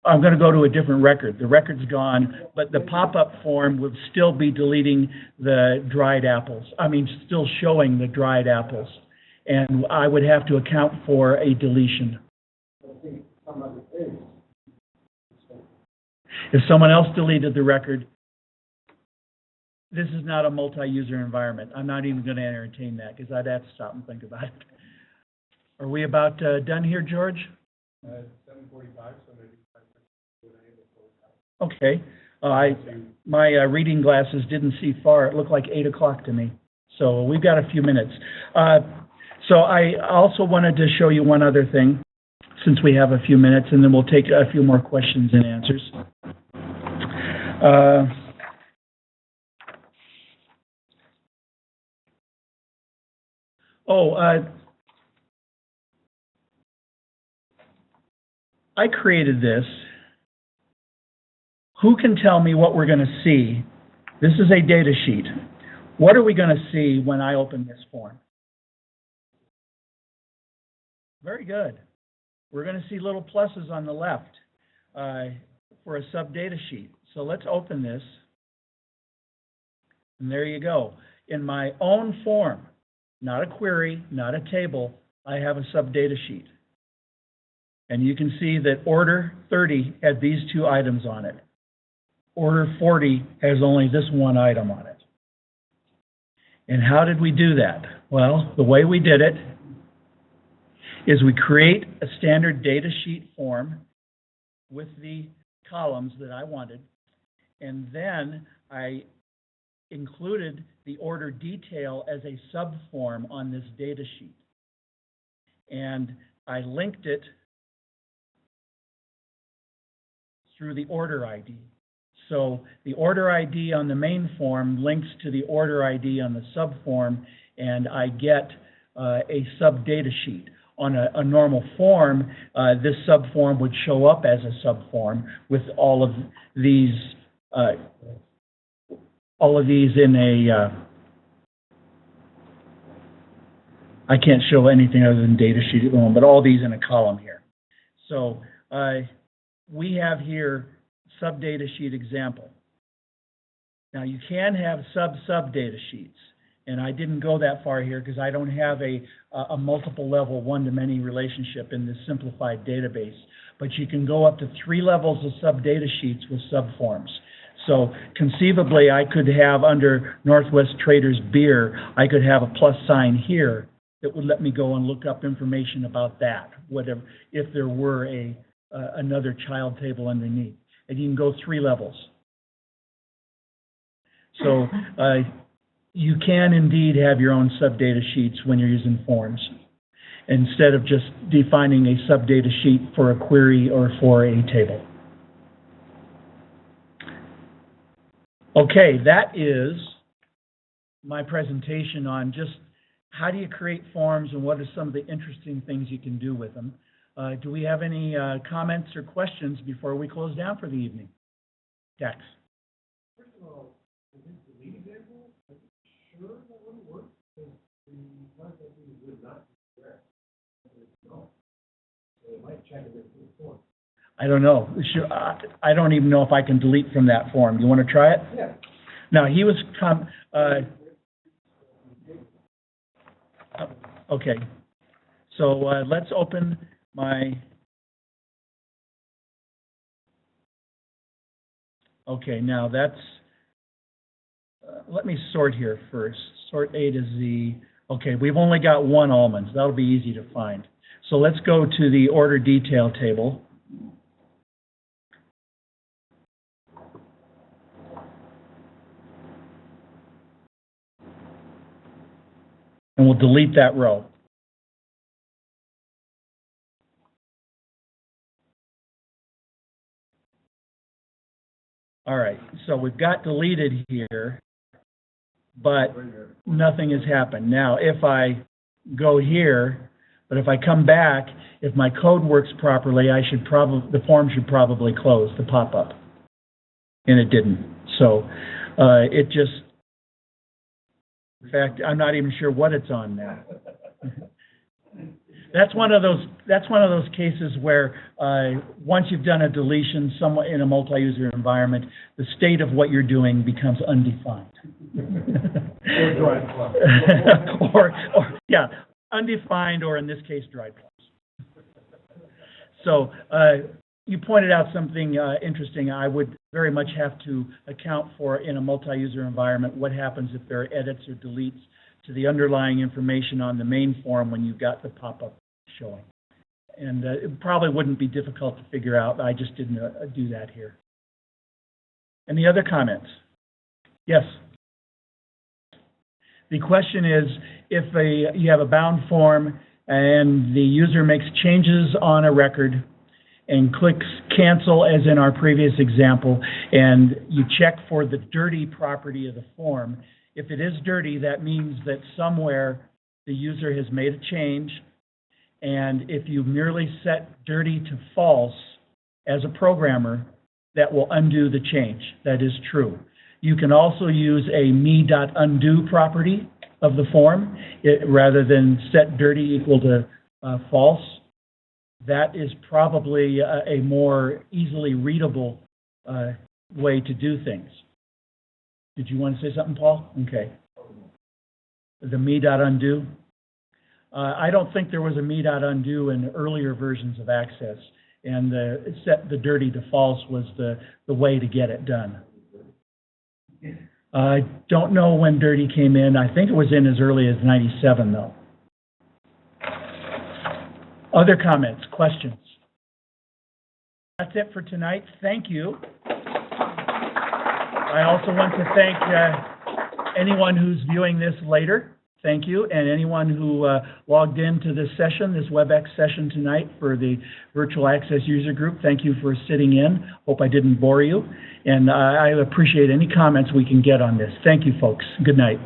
I'm going to go to a different record. The record's gone, but the pop-up form would still be deleting the dried apples. I mean, still showing the dried apples. And I would have to account for a deletion. If someone else deleted the record, this is not a multi-user environment. I'm not even going to entertain that because I'd have to stop and think about it. Are we about done here, George? 7:45, so maybe. Okay. My reading glasses didn't see far. It looked like 8 o'clock to me. So we've got a few minutes. So I also wanted to show you one other thing, since we have a few minutes, and then we'll take a few more questions and answers. I created this. Who can tell me what we're going to see? This is a data sheet. What are we going to see when I open this form? Very good. We're going to see little pluses on the left for a sub-data sheet. So let's open this. And there you go. In my own form, not a query, not a table, I have a sub-data sheet. And you can see that order 30 had these two items on it. Order 40 has only this one item on it. And how did we do that? Well, the way we did it is we create a standard data sheet form with the columns that I wanted, and then I included the order detail as a subform on this data sheet. And I linked it through the order ID. So the order ID on the main form links to the order ID on the subform, and I get a sub-data sheet. On a normal form, this subform would show up as a subform with all of these in a. I can't show anything other than data sheet at the moment, but all these in a column here. So we have here sub-data sheet example. Now you can have sub-data sheets, and I didn't go that far here because I don't have a multiple level one-to-many relationship in this simplified database. But you can go up to 3 levels of sub-data sheets with subforms. So conceivably, I could have under Northwest Traders Beer, I could have a plus sign here that would let me go and look up information about that, whatever, if there were another child table underneath. And you can go 3 levels. So you can indeed have your own sub-data sheets when you're using forms. instead of just defining a subdata sheet for a query or for a table. Okay, that is my presentation on just how do you create forms and what are some of the interesting things you can do with them. Do we have any comments or questions before we close down for the evening? Dex. First of all, is this the lead example? Are you sure that wouldn't work? Because the contact data would not be correct. No. So it might check it in the form. I don't know. I don't even know if I can delete from that form. You want to try it? Yeah. Now, he was, okay. So let's open my, okay, now that's, let me sort here first. Sort A to Z. Okay, we've only got one almonds. That'll be easy to find. So let's go to the order detail table. And we'll delete that row. All right, so we've got deleted here, but nothing has happened. Now, if I go here, but if I come back, if my code works properly, the form should probably close, the pop-up. And it didn't. So it just, in fact, I'm not even sure what it's on now. That's one of those cases where once you've done a deletion somewhat in a multi-user environment, the state of what you're doing becomes undefined. or yeah, undefined, or in this case, dry plus. So you pointed out something interesting. I would very much have to account for, in a multi-user environment, what happens if there are edits or deletes to the underlying information on the main form when you've got the pop-up showing. And it probably wouldn't be difficult to figure out. I just didn't do that here. Any other comments? Yes? The question is, if you have a bound form and the user makes changes on a record and clicks cancel, as in our previous example, and you check for the dirty property of the form. If it is dirty, that means that somewhere the user has made a change, and if you merely set dirty to false as a programmer, that will undo the change. That is true. You can also use a me.undo property of the form rather than set dirty equal to false. That is probably a more easily readable way to do things. Did you want to say something, Paul? Okay. The me.undo. I don't think there was a me.undo in earlier versions of Access, and set the dirty to false was the way to get it done. I don't know when dirty came in. I think it was in as early as 97, though. Other comments, questions? That's it for tonight. Thank you. I also want to thank anyone who's viewing this later. Thank you. And anyone who logged into this session, this WebEx session tonight for the Virtual Access User Group. Thank you for sitting in. Hope I didn't bore you. And I appreciate any comments we can get on this. Thank you, folks. Good night.